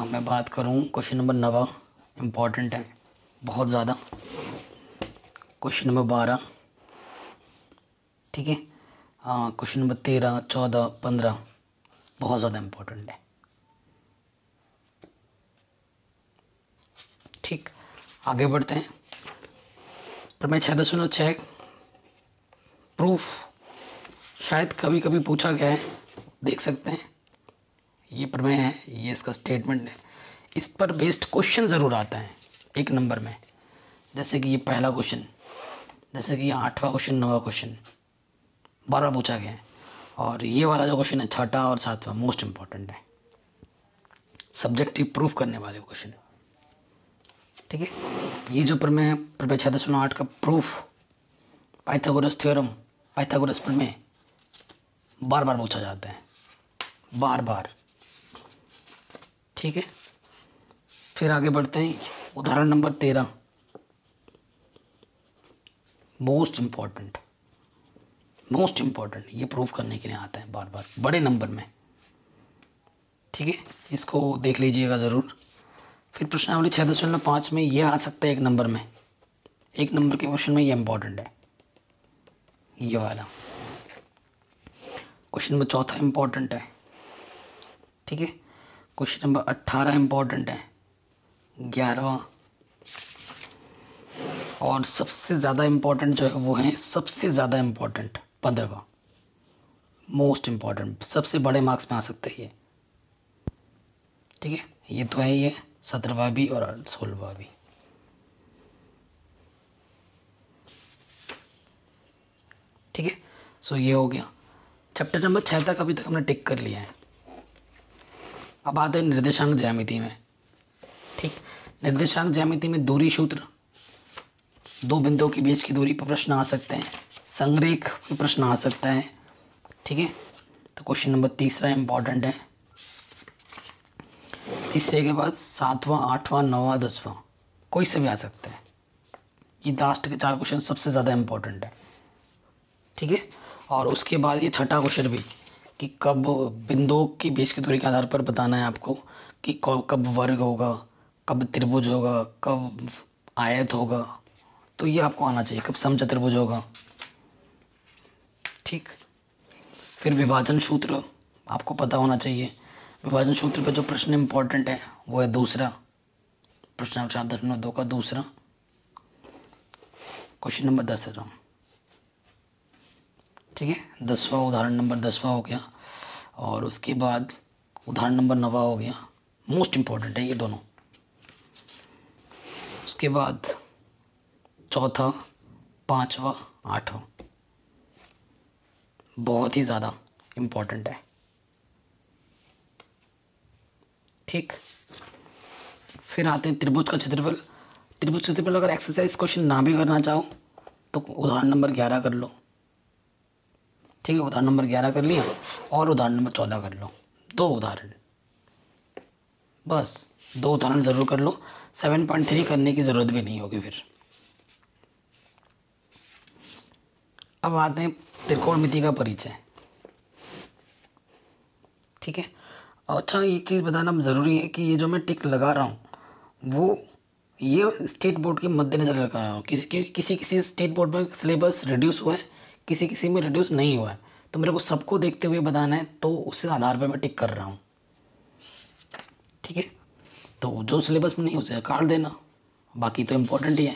मैं बात करूं क्वेश्चन नंबर 9 इम्पॉर्टेंट है बहुत ज़्यादा। क्वेश्चन नंबर 12, ठीक है। क्वेश्चन नंबर 13, 14, 15 बहुत ज़्यादा इम्पोर्टेंट है, ठीक। आगे बढ़ते हैं, प्रमेय 6.6 प्रूफ शायद कभी कभी पूछा गया है, देख सकते हैं, ये प्रमेय है, ये इसका स्टेटमेंट है, इस पर बेस्ड क्वेश्चन ज़रूर आता है 1 नंबर में, जैसे कि ये पहला क्वेश्चन, जैसे कि ये 8वां क्वेश्चन, 9वां क्वेश्चन बार बार पूछा गया है, और ये वाला जो क्वेश्चन है 6ठा और 7वां मोस्ट इम्पॉर्टेंट है, सब्जेक्टिव प्रूफ करने वाले क्वेश्चन, ठीक है। ये जो प्रमेय है प्रमेय 6.8 का प्रूफ, पाइथागोरस थ्योरम, पाइथागोरस प्रमेय बार बार पूछा जाता है, बार बार, ठीक है। फिर आगे बढ़ते हैं, उदाहरण नंबर 13 मोस्ट इम्पॉर्टेंट, ये प्रूफ करने के लिए आता है बार बार बड़े नंबर में, ठीक है, इसको देख लीजिएगा ज़रूर। फिर प्रश्नावली 6.5 में ये आ सकता है 1 नंबर में, 1 नंबर के क्वेश्चन में ये इम्पॉर्टेंट है, ये वाला क्वेश्चन नंबर 4 इम्पॉर्टेंट है, ठीक है। क्वेश्चन नंबर 18 इम्पॉर्टेंट है, 11वां, और सबसे ज़्यादा इम्पॉर्टेंट जो है वो है सबसे ज़्यादा इम्पॉर्टेंट 15वां, मोस्ट इम्पॉर्टेंट, सबसे बड़े मार्क्स में आ सकता है ये, ठीक है। ये तो है ही है, 17वां भी और 16वां भी, ठीक है। सो ये हो गया, चैप्टर नंबर 6 तक अभी तक हमने टिक कर लिया है। अब आते हैं निर्देशांक ज्यामिति में, ठीक। निर्देशांक ज्यामिति में दूरी सूत्र, 2 बिंदुओं के बीच की दूरी पर प्रश्न आ सकते हैं, संरेख पर प्रश्न आ सकता है, ठीक है। तो क्वेश्चन नंबर 3 इम्पॉर्टेंट है, तीसरे के बाद 7वां, 8वां, 9वां, 10वां कोई से भी आ सकता है, ये लास्ट के 4 क्वेश्चन सबसे ज़्यादा इम्पोर्टेंट है, ठीक है। और उसके बाद ये छठा क्वेश्चन भी कि कब बिंदुओं की बीच की दूरी के आधार पर बताना है आपको कि कब वर्ग होगा, कब त्रिभुज होगा, कब आयत होगा, तो ये आपको आना चाहिए। कब समचतुर्भुज होगा, ठीक। फिर विभाजन सूत्र आपको पता होना चाहिए। विभाजन सूत्र पे जो प्रश्न इम्पोर्टेंट है वो है दूसरा, प्रश्न 4.2 का दूसरा, क्वेश्चन नंबर 10 है, ठीक है। 10वां उदाहरण नंबर 10वां हो गया, और उसके बाद उदाहरण नंबर 9 हो गया। मोस्ट इम्पॉर्टेंट है ये दोनों। उसके बाद चौथा, 5वां, 8वां बहुत ही ज़्यादा इम्पॉर्टेंट है, ठीक। फिर आते हैं त्रिभुज का क्षेत्रफल। त्रिभुज क्षेत्रफल अगर एक्सरसाइज क्वेश्चन ना भी करना चाहो तो उदाहरण नंबर 11 कर लो, ठीक है। उदाहरण नंबर 11 कर लिया और उदाहरण नंबर 14 कर लो, 2 उदाहरण, बस 2 उदाहरण ज़रूर कर लो। 7.3 करने की ज़रूरत भी नहीं होगी फिर। अब आते हैं त्रिकोणमिति का परिचय, ठीक है। अच्छा, एक चीज़ बताना ज़रूरी है कि ये जो मैं टिक लगा रहा हूँ वो ये स्टेट बोर्ड के मद्देनज़र लगा रहा हूँ। किसी स्टेट बोर्ड में सिलेबस रिड्यूस हुआ है, किसी में रिड्यूस नहीं हुआ है, तो मेरे को सबको देखते हुए बताना है, तो उस आधार पर मैं टिक कर रहा हूँ, ठीक है। तो जो सिलेबस में नहीं उसे काट देना, बाकी तो इम्पोर्टेंट ही है।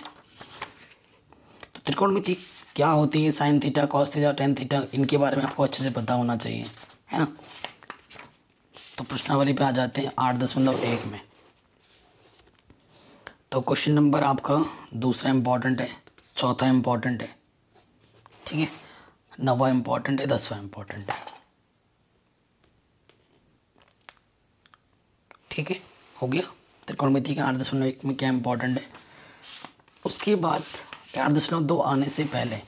तो त्रिकोणमिति क्या होती है, sine theta, cos theta, tan theta, इनके बारे में आपको अच्छे से पता होना चाहिए, है ना। तो प्रश्नावली पे आ जाते हैं 8.1 में। तो क्वेश्चन नंबर आपका दूसरा इम्पॉर्टेंट है, चौथा इम्पॉर्टेंट है, ठीक है, 9वां इम्पॉर्टेंट है, 10वां इम्पॉर्टेंट है, ठीक है। हो गया त्रिकोणमिति का 8.1 में क्या इम्पोर्टेंट है। उसके बाद 8.2 आने से पहले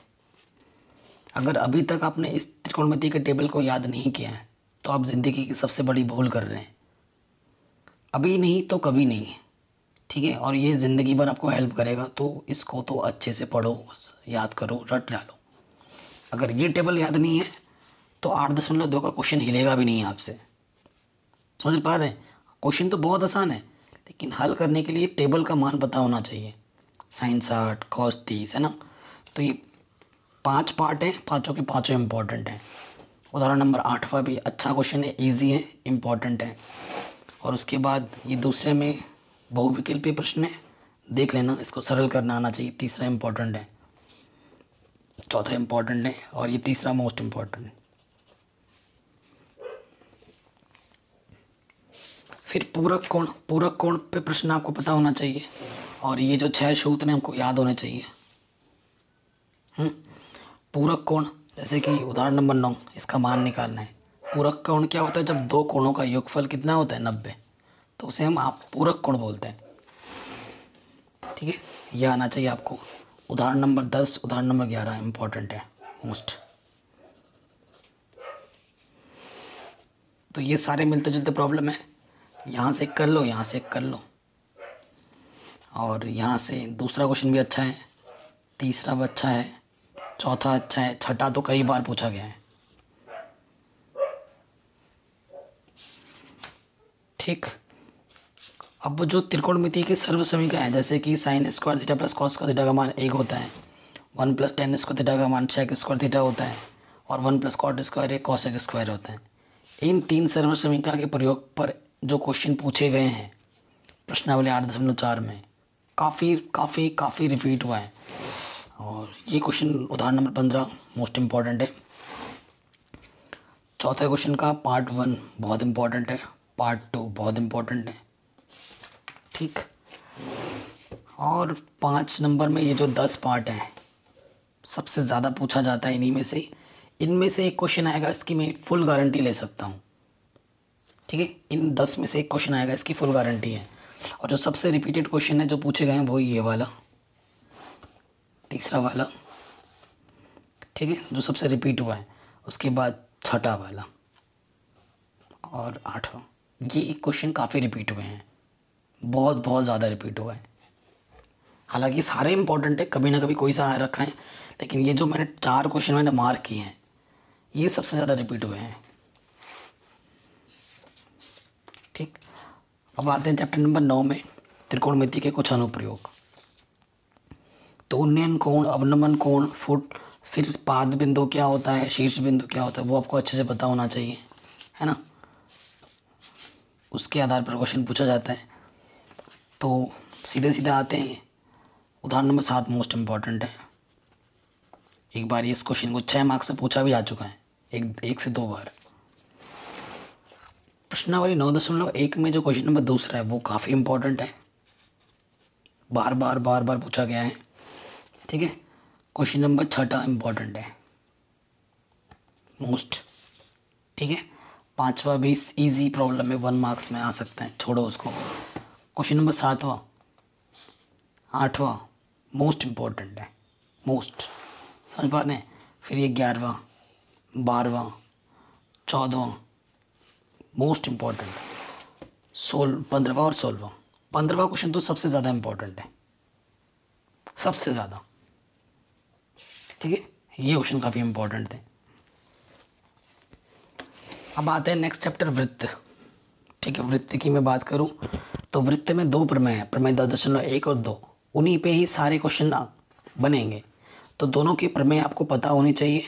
अगर अभी तक आपने इस त्रिकोणमिति के टेबल को याद नहीं किया है तो आप ज़िंदगी की सबसे बड़ी भूल कर रहे हैं। अभी नहीं तो कभी नहीं, ठीक है। और ये ज़िंदगी भर आपको हेल्प करेगा, तो इसको तो अच्छे से पढ़ो, याद करो, रट डालो। अगर ये टेबल याद नहीं है तो 8.2 का क्वेश्चन हिलेगा भी नहीं आपसे, समझ पा रहे हैं। क्वेश्चन तो बहुत आसान है, लेकिन हल करने के लिए टेबल का मान पता होना चाहिए। साइन 60, कॉस 30, है ना। तो ये 5 पार्ट हैं, पाँचों के पाँचों इम्पॉर्टेंट हैं। उदाहरण नंबर 8वां भी अच्छा क्वेश्चन है, इजी है, इम्पॉर्टेंट है। और उसके बाद ये दूसरे में बहुविकल्पीय प्रश्न है, देख लेना, इसको सरल करना आना चाहिए। तीसरा इम्पॉर्टेंट है, चौथा इम्पॉर्टेंट है, और ये तीसरा मोस्ट इम्पॉर्टेंट है। फिर पूरक कोण पे प्रश्न आपको पता होना चाहिए, और ये जो 6 सूत्र हैं हमको याद होने चाहिए। पूरक कोण, जैसे कि उदाहरण नंबर 9, इसका मान निकालना है। पूरक कोण क्या होता है, जब 2 कोणों का योगफल कितना होता है 90, तो उसे हम आप पूरक कोण बोलते हैं, ठीक है। यह आना चाहिए आपको। उदाहरण नंबर 10, उदाहरण नंबर 11 इम्पोर्टेंट है, मोस्ट। तो ये सारे मिलते जुलते प्रॉब्लम है, यहाँ से कर लो, यहाँ से कर लो, और यहाँ से दूसरा क्वेश्चन भी अच्छा है, तीसरा भी अच्छा है, चौथा अच्छा है, छठा तो कई बार पूछा गया है, ठीक। अब जो त्रिकोणमिति के सर्व समीकरण है, जैसे कि sine square theta plus cos square theta का मान 1 होता है, 1 + tan स्क्वायर थीटा का मान sec स्क्वायर थीटा होता है, और 1 + cot स्क्वायर cosec स्क्वायर होता है। इन 3 सर्व समीकरण के प्रयोग पर जो क्वेश्चन पूछे गए हैं प्रश्नावली 8.4 में, काफ़ी रिपीट हुआ है। और ये क्वेश्चन उदाहरण नंबर 15 मोस्ट इम्पॉर्टेंट है। चौथे क्वेश्चन का पार्ट 1 बहुत इम्पॉर्टेंट है, पार्ट 2 बहुत इम्पॉर्टेंट है, ठीक। और 5 नंबर में ये जो 10 पार्ट हैं सबसे ज़्यादा पूछा जाता है इन्हीं में से। इनमें से एक क्वेश्चन आएगा, इसकी मैं फुल गारंटी ले सकता हूँ, ठीक है। इन 10 में से एक क्वेश्चन आएगा, इसकी फुल गारंटी है। और जो सबसे रिपीटेड क्वेश्चन है जो पूछे गए हैं वो ये वाला, तीसरा वाला, ठीक है, जो सबसे रिपीट हुआ है। उसके बाद छठा वाला और 8वां, ये क्वेश्चन काफ़ी रिपीट हुए हैं, बहुत ज़्यादा रिपीट हुआ है। हालांकि सारे इंपॉर्टेंट है, कभी ना कभी कोई सा आ रखा है, लेकिन ये जो मैंने 4 क्वेश्चन मैंने मार्क किए हैं ये सबसे ज़्यादा रिपीट हुए हैं। ठीक, अब आते हैं चैप्टर नंबर 9 में, त्रिकोणमिति के कुछ अनुप्रयोग। तो उन्नयन कोण, अवनमन कोण, फुट, फिर पाद बिंदु क्या होता है, शीर्ष बिंदु क्या होता है, वो आपको अच्छे से पता होना चाहिए, है ना। उसके आधार पर क्वेश्चन पूछा जाता है। तो सीधे सीधे आते हैं, उदाहरण नंबर 7 मोस्ट इम्पॉर्टेंट है। एक बार इस क्वेश्चन को 6 मार्क्स में पूछा भी आ चुका है, एक से 2 बार। प्रश्नावली 9.1 में जो क्वेश्चन नंबर दूसरा है वो काफ़ी इम्पोर्टेंट है, बार बार पूछा गया है। ठीक है, क्वेश्चन नंबर 6 इम्पोर्टेंट है मोस्ट। ठीक है, 5वां भी इजी प्रॉब्लम में 1 मार्क्स में आ सकता है, छोड़ो उसको। क्वेश्चन नंबर 7वां, 8वां मोस्ट इम्पोर्टेंट है, मोस्ट, समझ पाते हैं। फिर ये 11वां, 12वां, 14वां मोस्ट इम्पॉर्टेंट, 15वां और 16वां। 15वां क्वेश्चन तो सबसे ज़्यादा इम्पोर्टेंट है, सबसे ज़्यादा। ठीक है, ये क्वेश्चन काफ़ी इम्पोर्टेंट थे। अब आते हैं नेक्स्ट चैप्टर वृत्त। ठीक है, वृत्त की मैं बात करूं तो वृत्त में 2 प्रमेय हैं, प्रमेय 10.1 और 2, उन्हीं पे ही सारे क्वेश्चन बनेंगे। तो दोनों की प्रमेय आपको पता होनी चाहिए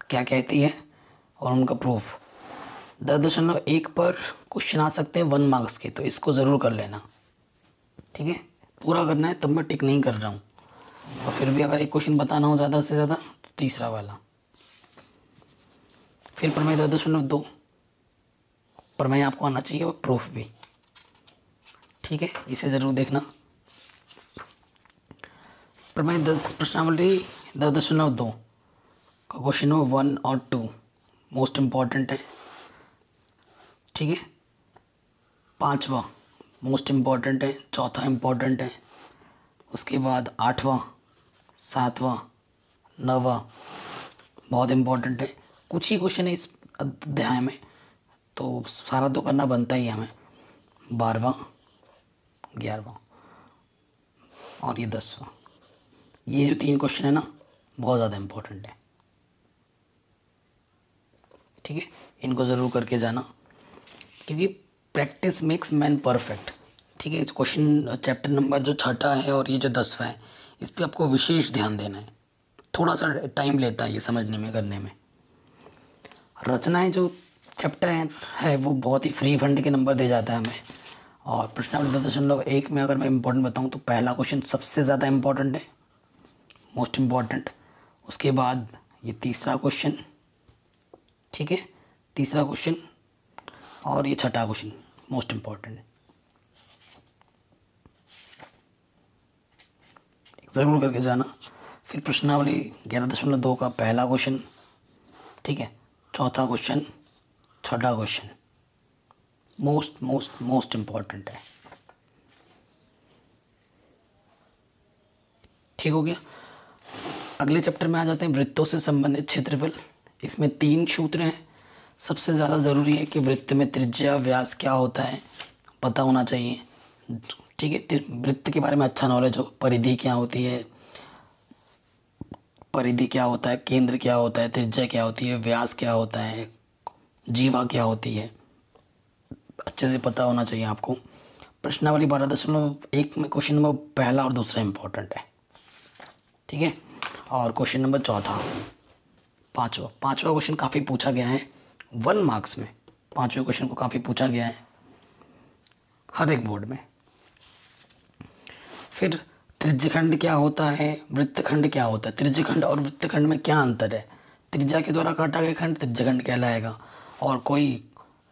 क्या कहती है और उनका प्रूफ। 10.1 पर क्वेश्चन आ सकते हैं 1 मार्क्स के, तो इसको ज़रूर कर लेना। ठीक है, पूरा करना है, तब मैं टिक नहीं कर रहा हूँ। और फिर भी अगर एक क्वेश्चन बताना हो ज़्यादा से ज़्यादा तो तीसरा वाला। फिर प्रमेय 10.2 प्रमेय आपको आना चाहिए और प्रूफ भी। ठीक है, इसे ज़रूर देखना। प्रमेय 10 प्रश्नावली 10.2 का क्वेश्चन नंबर 1 और 2 मोस्ट इम्पॉर्टेंट है। ठीक है, 5वां मोस्ट इम्पॉर्टेंट है, 4था इम्पॉर्टेंट है, उसके बाद 8वां, 7वां, 9वां बहुत इम्पॉर्टेंट है। कुछ ही क्वेश्चन है इस अध्याय में, तो सारा तो करना बनता ही है हमें। 12वां, 11वां और ये 10वां, ये जो 3 क्वेश्चन है ना बहुत ज़्यादा इम्पोर्टेंट है। ठीक है, इनको ज़रूर करके जाना, क्योंकि प्रैक्टिस मेक्स मैन परफेक्ट। ठीक है, क्वेश्चन चैप्टर नंबर जो 6 है और ये जो 10वां है, इस पर आपको विशेष ध्यान देना है। थोड़ा सा टाइम लेता है ये समझने में, करने में। रचनाएं जो चैप्टर है वो बहुत ही फ्री फंड के नंबर दे जाता है हमें। और प्रश्नावली 10.1 में अगर मैं इम्पोर्टेंट बताऊं तो पहला क्वेश्चन सबसे ज़्यादा इम्पोर्टेंट है, मोस्ट इम्पॉर्टेंट। उसके बाद ये तीसरा क्वेश्चन, ठीक है, तीसरा क्वेश्चन, और ये 6ठा क्वेश्चन मोस्ट इम्पॉर्टेंट है। ज़रूर करके जाना। फिर प्रश्नावली 11.2 का पहला क्वेश्चन, ठीक है, चौथा क्वेश्चन, 6ठा question most most most important है। ठीक हो गया। अगले चैप्टर में आ जाते हैं वृत्तों से संबंधित क्षेत्रफल। इसमें 3 सूत्र हैं। सबसे ज़्यादा ज़रूरी है कि वृत्त में त्रिज्या व्यास क्या होता है पता होना चाहिए। ठीक है, वृत्त के बारे में अच्छा नॉलेज हो, परिधि क्या होती है, परिधि क्या होता है, केंद्र क्या होता है, त्रिज्या क्या होती है, व्यास क्या होता है, जीवा क्या होती है, अच्छे से पता होना चाहिए आपको। प्रश्नावली 12.1 में क्वेश्चन नंबर पहला और दूसरा इम्पोर्टेंट है। ठीक है, और क्वेश्चन नंबर चौथा, पाँचवा क्वेश्चन काफ़ी पूछा गया है 1 मार्क्स में। 5वें क्वेश्चन को काफ़ी पूछा गया है हर एक बोर्ड में। फिर त्रिज्यखंड क्या होता है, वृत्तखंड क्या होता है, त्रिज्यखंड और वृत्तखंड में क्या अंतर है। त्रिज्या के द्वारा काटा गया खंड त्रिज्यखंड कहलाएगा, और कोई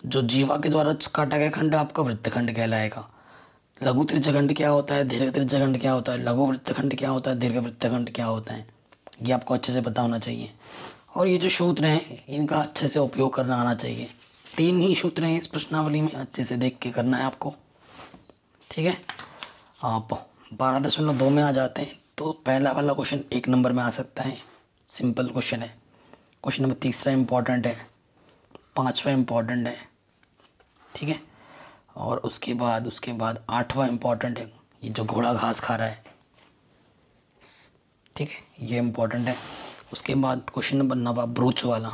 जो जीवा के द्वारा काटा गया खंड आपका वृत्तखंड कहलाएगा। लघु त्रिज्यखंड क्या होता है, दीर्घ त्रिज्यखंड क्या होता है, लघु वृत्तखंड क्या होता है, दीर्घ वृत्तखंड क्या होता है, ये आपको अच्छे से पता होना चाहिए। और ये जो सूत्र हैं इनका अच्छे से उपयोग करना आना चाहिए। 3 ही सूत्र हैं इस प्रश्नावली में, अच्छे से देख के करना है आपको। ठीक है, आप 12.2 में आ जाते हैं तो पहला वाला क्वेश्चन 1 नंबर में आ सकता है, सिंपल क्वेश्चन है। क्वेश्चन नंबर तीसरा इम्पॉर्टेंट है, 5वां इम्पॉर्टेंट है। ठीक है, और उसके बाद 8वां इम्पॉर्टेंट है, ये जो घोड़ा घास खा रहा है, ठीक है, ये इम्पोर्टेंट है। उसके बाद क्वेश्चन नंबर 9 ब्रोच वाला,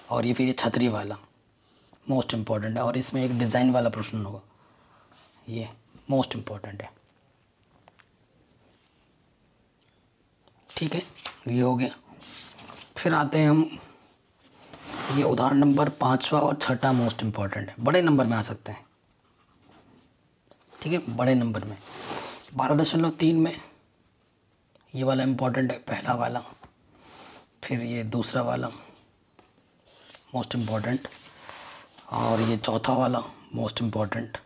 और ये फिर ये छतरी वाला मोस्ट इम्पॉर्टेंट है, और इसमें एक डिज़ाइन वाला प्रश्न होगा, ये मोस्ट इम्पॉर्टेंट है। ठीक है, ये हो गया। फिर आते हैं हम, ये उदाहरण नंबर 5वां और 6वां मोस्ट इम्पॉर्टेंट है, बड़े नंबर में आ सकते हैं। ठीक है, बड़े नंबर में 12.3 में ये वाला इम्पोर्टेंट है, पहला वाला। फिर ये दूसरा वाला मोस्ट इम्पॉर्टेंट, और ये चौथा वाला मोस्ट इम्पॉर्टेंट,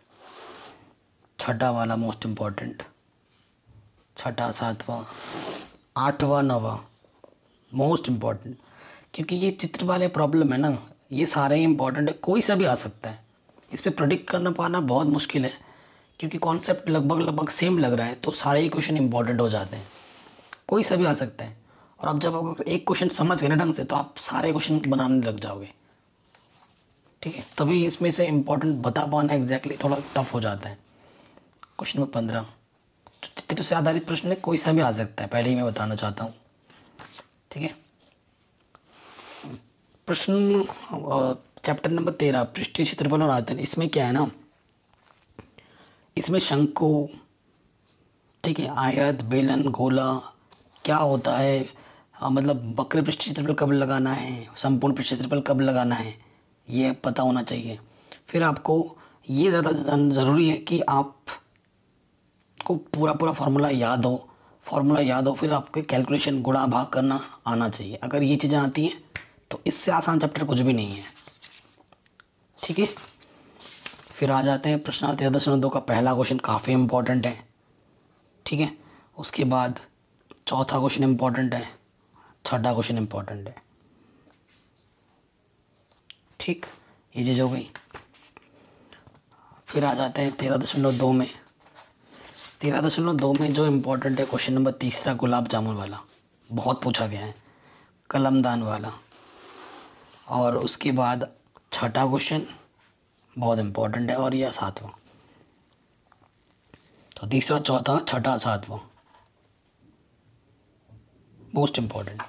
छठा वाला मोस्ट इम्पॉर्टेंट, छठा, सातवां, आठवां, नौवां मोस्ट इम्पॉर्टेंट। क्योंकि ये चित्र वाले प्रॉब्लम है ना, ये सारे ही इम्पॉर्टेंट है, कोई सा भी आ सकता है। इस पर प्रेडिक्ट करना पाना बहुत मुश्किल है, क्योंकि कॉन्सेप्ट लगभग सेम लग रहा है, तो सारे ही क्वेश्चन इंपॉर्टेंट हो जाते हैं, कोई सा भी आ सकता है। और अब जब आप एक क्वेश्चन समझ गए ना ढंग से, तो आप सारे क्वेश्चन बनाने लग जाओगे। ठीक है, तभी इसमें से इम्पोर्टेंट बता पाना एग्जैक्टली थोड़ा टफ हो जाता है। क्वेश्चन नंबर 15 चित्र से आधारित प्रश्न है, कोई सा भी आ सकता है, पहले ही मैं बताना चाहता हूँ। ठीक है, प्रश्न चैप्टर नंबर 13 पृष्ठीय क्षेत्रफल और आयतन। इसमें क्या है ना, इसमें शंकु, ठीक है, आयत, बेलन, गोला क्या होता है, मतलब वक्र पृष्ठीय क्षेत्रफल कब लगाना है, संपूर्ण पृष्ठीय क्षेत्रफल कब लगाना है, ये पता होना चाहिए। फिर आपको ये ज़्यादा ज़रूरी है कि आपको पूरा फार्मूला याद हो, फिर आपके कैलकुलेशन, गुणा भाग करना आना चाहिए। अगर ये चीज़ें आती हैं तो इससे आसान चैप्टर कुछ भी नहीं है। ठीक है, फिर आ जाते हैं प्रश्न 13.2 का पहला क्वेश्चन, काफ़ी इम्पोर्टेंट है। ठीक है, उसके बाद चौथा क्वेश्चन इम्पोर्टेंट है, छठा क्वेश्चन इम्पोर्टेंट है। ठीक, ये चीज़ हो गई। फिर आ जाते हैं 13.2 में। 13.2 में जो इम्पोर्टेंट है क्वेश्चन नंबर 3 गुलाब जामुन वाला, बहुत पूछा गया है, कलमदान वाला। और उसके बाद छठा क्वेश्चन बहुत इम्पोर्टेंट है, और यह 7वां। तो 3, 4, 6, 7वां मोस्ट इम्पॉर्टेंट।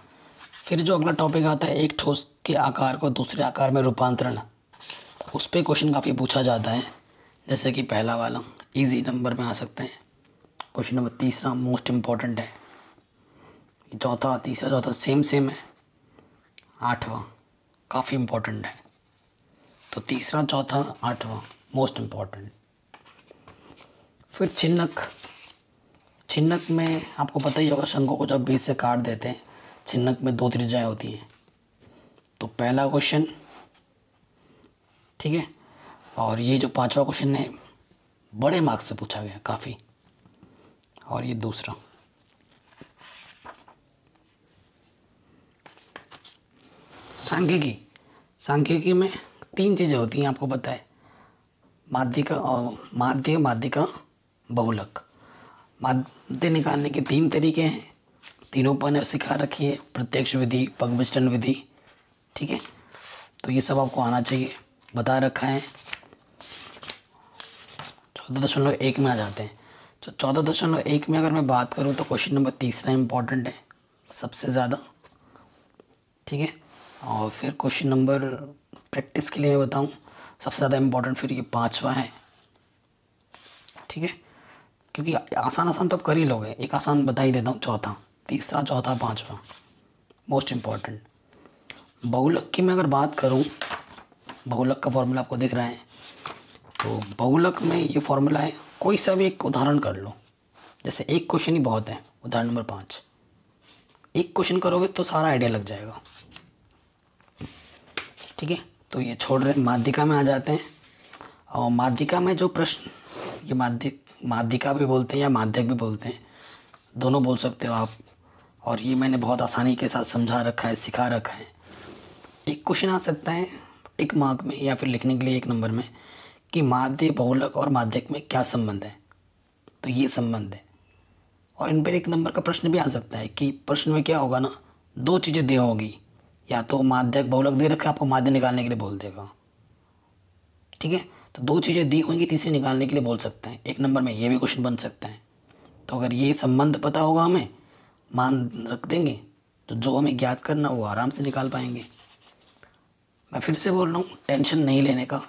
फिर जो अगला टॉपिक आता है, एक ठोस के आकार को दूसरे आकार में रूपांतरण, उस पर क्वेश्चन काफ़ी पूछा जाता है। जैसे कि पहला वाला इजी नंबर में आ सकते हैं, क्वेश्चन नंबर 3 मोस्ट इम्पॉर्टेंट है। चौथा, तीसरा, चौथा सेम है। 8वां काफ़ी इम्पोर्टेंट है। तो 3, 4, 8वां मोस्ट इम्पॉर्टेंट। फिर छिन्नक में आपको पता ही होगा, शंकु को जब बीच से काट देते हैं, छिन्नक में 2 त्रिज्याएं होती हैं। तो पहला क्वेश्चन, ठीक है, और ये जो 5वां क्वेश्चन है बड़े मार्क्स से पूछा गया काफ़ी, और ये दूसरा। सांख्यिकी में 3 चीज़ें होती हैं, आपको पता है, माध्यिका और माध्यिका, बहुलक। माध्य निकालने के 3 तरीके हैं, तीनों पर सिखा रखी है, प्रत्यक्ष विधि, पगविष्टन विधि। ठीक है, तो ये सब आपको आना चाहिए, बता रखा है। 14.1 में आ जाते हैं। तो 14.1 में अगर मैं बात करूँ तो क्वेश्चन नंबर 3 इम्पॉर्टेंट है सबसे ज़्यादा। ठीक है, और फिर क्वेश्चन नंबर प्रैक्टिस के लिए मैं बताऊँ सबसे ज़्यादा इम्पॉर्टेंट फिर ये 5वां है। ठीक है, क्योंकि आसान तो आप कर ही लोगे, एक आसान बता ही देता हूँ, चौथा, तीसरा, चौथा, 5वां मोस्ट इम्पॉर्टेंट। बहुलक की मैं अगर बात करूँ, बहुलक का फॉर्मूला आपको दिख रहा है। तो बहुलक में ये फॉर्मूला है, कोई सा भी एक उदाहरण कर लो, जैसे एक क्वेश्चन ही बहुत है, उदाहरण नंबर 5, एक क्वेश्चन करोगे तो सारा आइडिया लग जाएगा। ठीक है, तो ये छोड़ रहे, माध्यिका में आ जाते हैं। और माध्यिका में जो प्रश्न, ये माध्यिका भी बोलते हैं या माध्यक भी बोलते हैं, दोनों बोल सकते हो आप। और ये मैंने बहुत आसानी के साथ समझा रखा है, सिखा रखा है। एक क्वेश्चन आ सकता है टिक मार्क में या फिर लिखने के लिए 1 नंबर में, कि माध्य, बहुलक और माध्यक में क्या संबंध है। तो ये संबंध है। और इन पर 1 नंबर का प्रश्न भी आ सकता है कि प्रश्न में क्या होगा ना, 2 चीज़ें दी होगी, या तो माध्यक बहुलक दे रखा है, आपको माध्य निकालने के लिए बोल देगा। ठीक है, तो दो चीज़ें दी होंगी, तीसरी निकालने के लिए बोल सकते हैं। एक नंबर में ये भी क्वेश्चन बन सकते हैं। तो अगर ये संबंध पता होगा, हमें मान रख देंगे, तो जो हमें ज्ञात करना वो आराम से निकाल पाएंगे। मैं फिर से बोल रहा हूँ, टेंशन नहीं लेने का।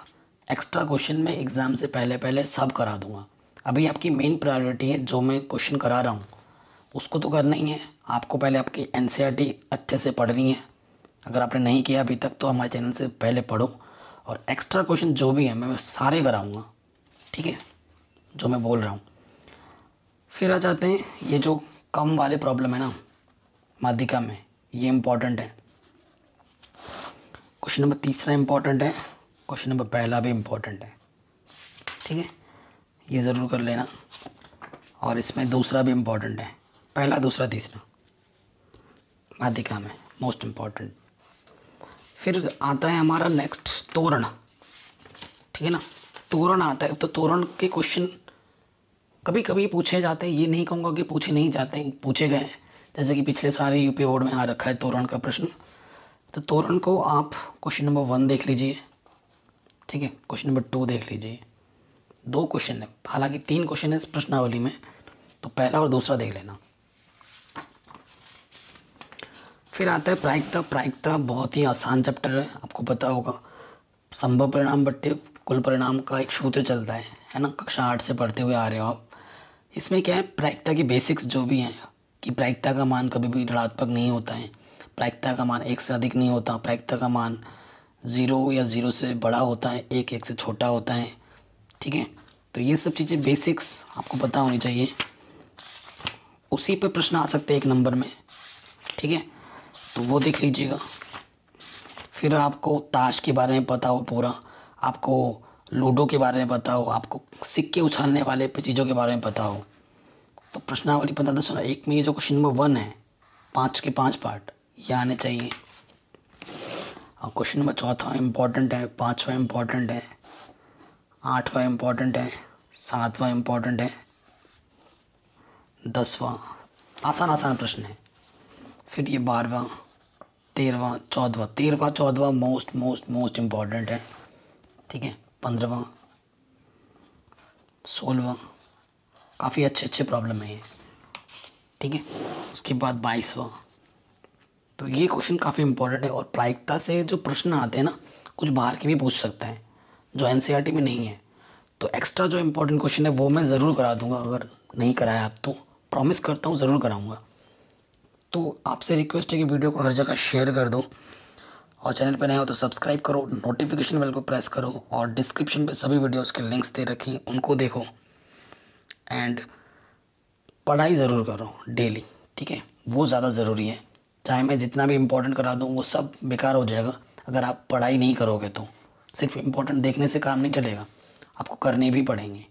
एक्स्ट्रा क्वेश्चन मैं एग्ज़ाम से पहले पहले सब करा दूंगा। अभी आपकी मेन प्रायोरिटी है जो मैं क्वेश्चन करा रहा हूँ उसको तो करना ही है। आपको पहले आपकी एनसीईआरटी अच्छे से पढ़नी है। अगर आपने नहीं किया अभी तक तो हमारे चैनल से पहले पढ़ो, और एक्स्ट्रा क्वेश्चन जो भी है मैं सारे कराऊंगा, ठीक है, जो मैं बोल रहा हूँ। फिर आ जाते हैं, ये जो कम वाले प्रॉब्लम है ना माध्यिका में, ये इम्पॉर्टेंट है। क्वेश्चन नंबर तीसरा इम्पॉर्टेंट है, क्वेश्चन नंबर पहला भी इम्पॉर्टेंट है, ठीक है, ये ज़रूर कर लेना। और इसमें दूसरा भी इम्पॉर्टेंट है, पहला दूसरा तीसरा माध्यिका में मोस्ट इम्पॉर्टेंट। फिर आता है हमारा नेक्स्ट तोरण, ठीक है ना। तोरण आता है, तो तोरण के क्वेश्चन कभी कभी पूछे जाते हैं, ये नहीं कहूँगा कि पूछे नहीं जाते हैं, पूछे गए हैं। जैसे कि पिछले सारे यूपी बोर्ड में आ रखा है तोरण का प्रश्न। तो तोरण को आप क्वेश्चन नंबर 1 देख लीजिए, ठीक है, क्वेश्चन नंबर 2 देख लीजिए। 2 क्वेश्चन है, हालांकि 3 क्वेश्चन है इस प्रश्नावली में, तो पहला और दूसरा देख लेना। फिर आता है प्रायिकता। प्रायिकता बहुत ही आसान चैप्टर है, आपको पता होगा। संभव परिणाम बट्टे कुल परिणाम का एक सूत्र चलता है ना, कक्षा 8 से पढ़ते हुए आ रहे हो आप। इसमें क्या है, प्रायिकता की बेसिक्स जो भी हैं, कि प्रायिकता का मान कभी भी ऋणात्मक नहीं होता है, प्रायिकता का मान 1 से अधिक नहीं होता, प्रायिकता का मान 0 या 0 से बड़ा होता है, 1 से छोटा होता है, ठीक है। तो ये सब चीज़ें बेसिक्स आपको पता होनी चाहिए। उसी पे प्रश्न आ सकते हैं 1 नंबर में, ठीक है, तो वो देख लीजिएगा। फिर आपको ताश के बारे में पता हो पूरा, आपको लूडो के बारे में पता हो, आपको सिक्के उछालने वाले चीज़ों के बारे में पता हो, तो प्रश्नावली 15.1 में ये जो क्वेश्चन नंबर 1 है, 5 के 5 पार्ट ये आने चाहिए। और क्वेश्चन नंबर 4 इम्पॉर्टेंट है, 5वां इम्पॉर्टेंट है, 8वां इम्पॉर्टेंट है, 7वां इम्पॉर्टेंट है, 10वां आसान आसान प्रश्न है। फिर ये 12वां, 13वां, 14वां मोस्ट मोस्ट मोस्ट इम्पॉर्टेंट है, ठीक है, 15वां, 16वां, काफ़ी अच्छे अच्छे प्रॉब्लम है ये, ठीक है। उसके बाद 22वां। तो ये क्वेश्चन काफ़ी इंपॉर्टेंट है। और प्रायिकता से जो प्रश्न आते हैं ना, कुछ बाहर के भी पूछ सकता है जो एनसीईआरटी में नहीं है। तो एक्स्ट्रा जो इम्पोर्टेंट क्वेश्चन है वो मैं ज़रूर करा दूंगा, अगर नहीं कराया आप तो प्रॉमिस करता हूँ ज़रूर कराऊंगा। तो आपसे रिक्वेस्ट है कि वीडियो को हर जगह शेयर कर दो, और चैनल पर नए हो तो सब्सक्राइब करो, नोटिफिकेशन बेल को प्रेस करो, और डिस्क्रिप्शन पे सभी वीडियोस के लिंक्स दे रखी उनको देखो। एंड पढ़ाई ज़रूर करो डेली, ठीक है, वो ज़्यादा ज़रूरी है। चाहे मैं जितना भी इम्पोर्टेंट करा दूँ वो सब बेकार हो जाएगा अगर आप पढ़ाई नहीं करोगे तो। सिर्फ इम्पोर्टेंट देखने से काम नहीं चलेगा, आपको करने भी पड़ेंगे।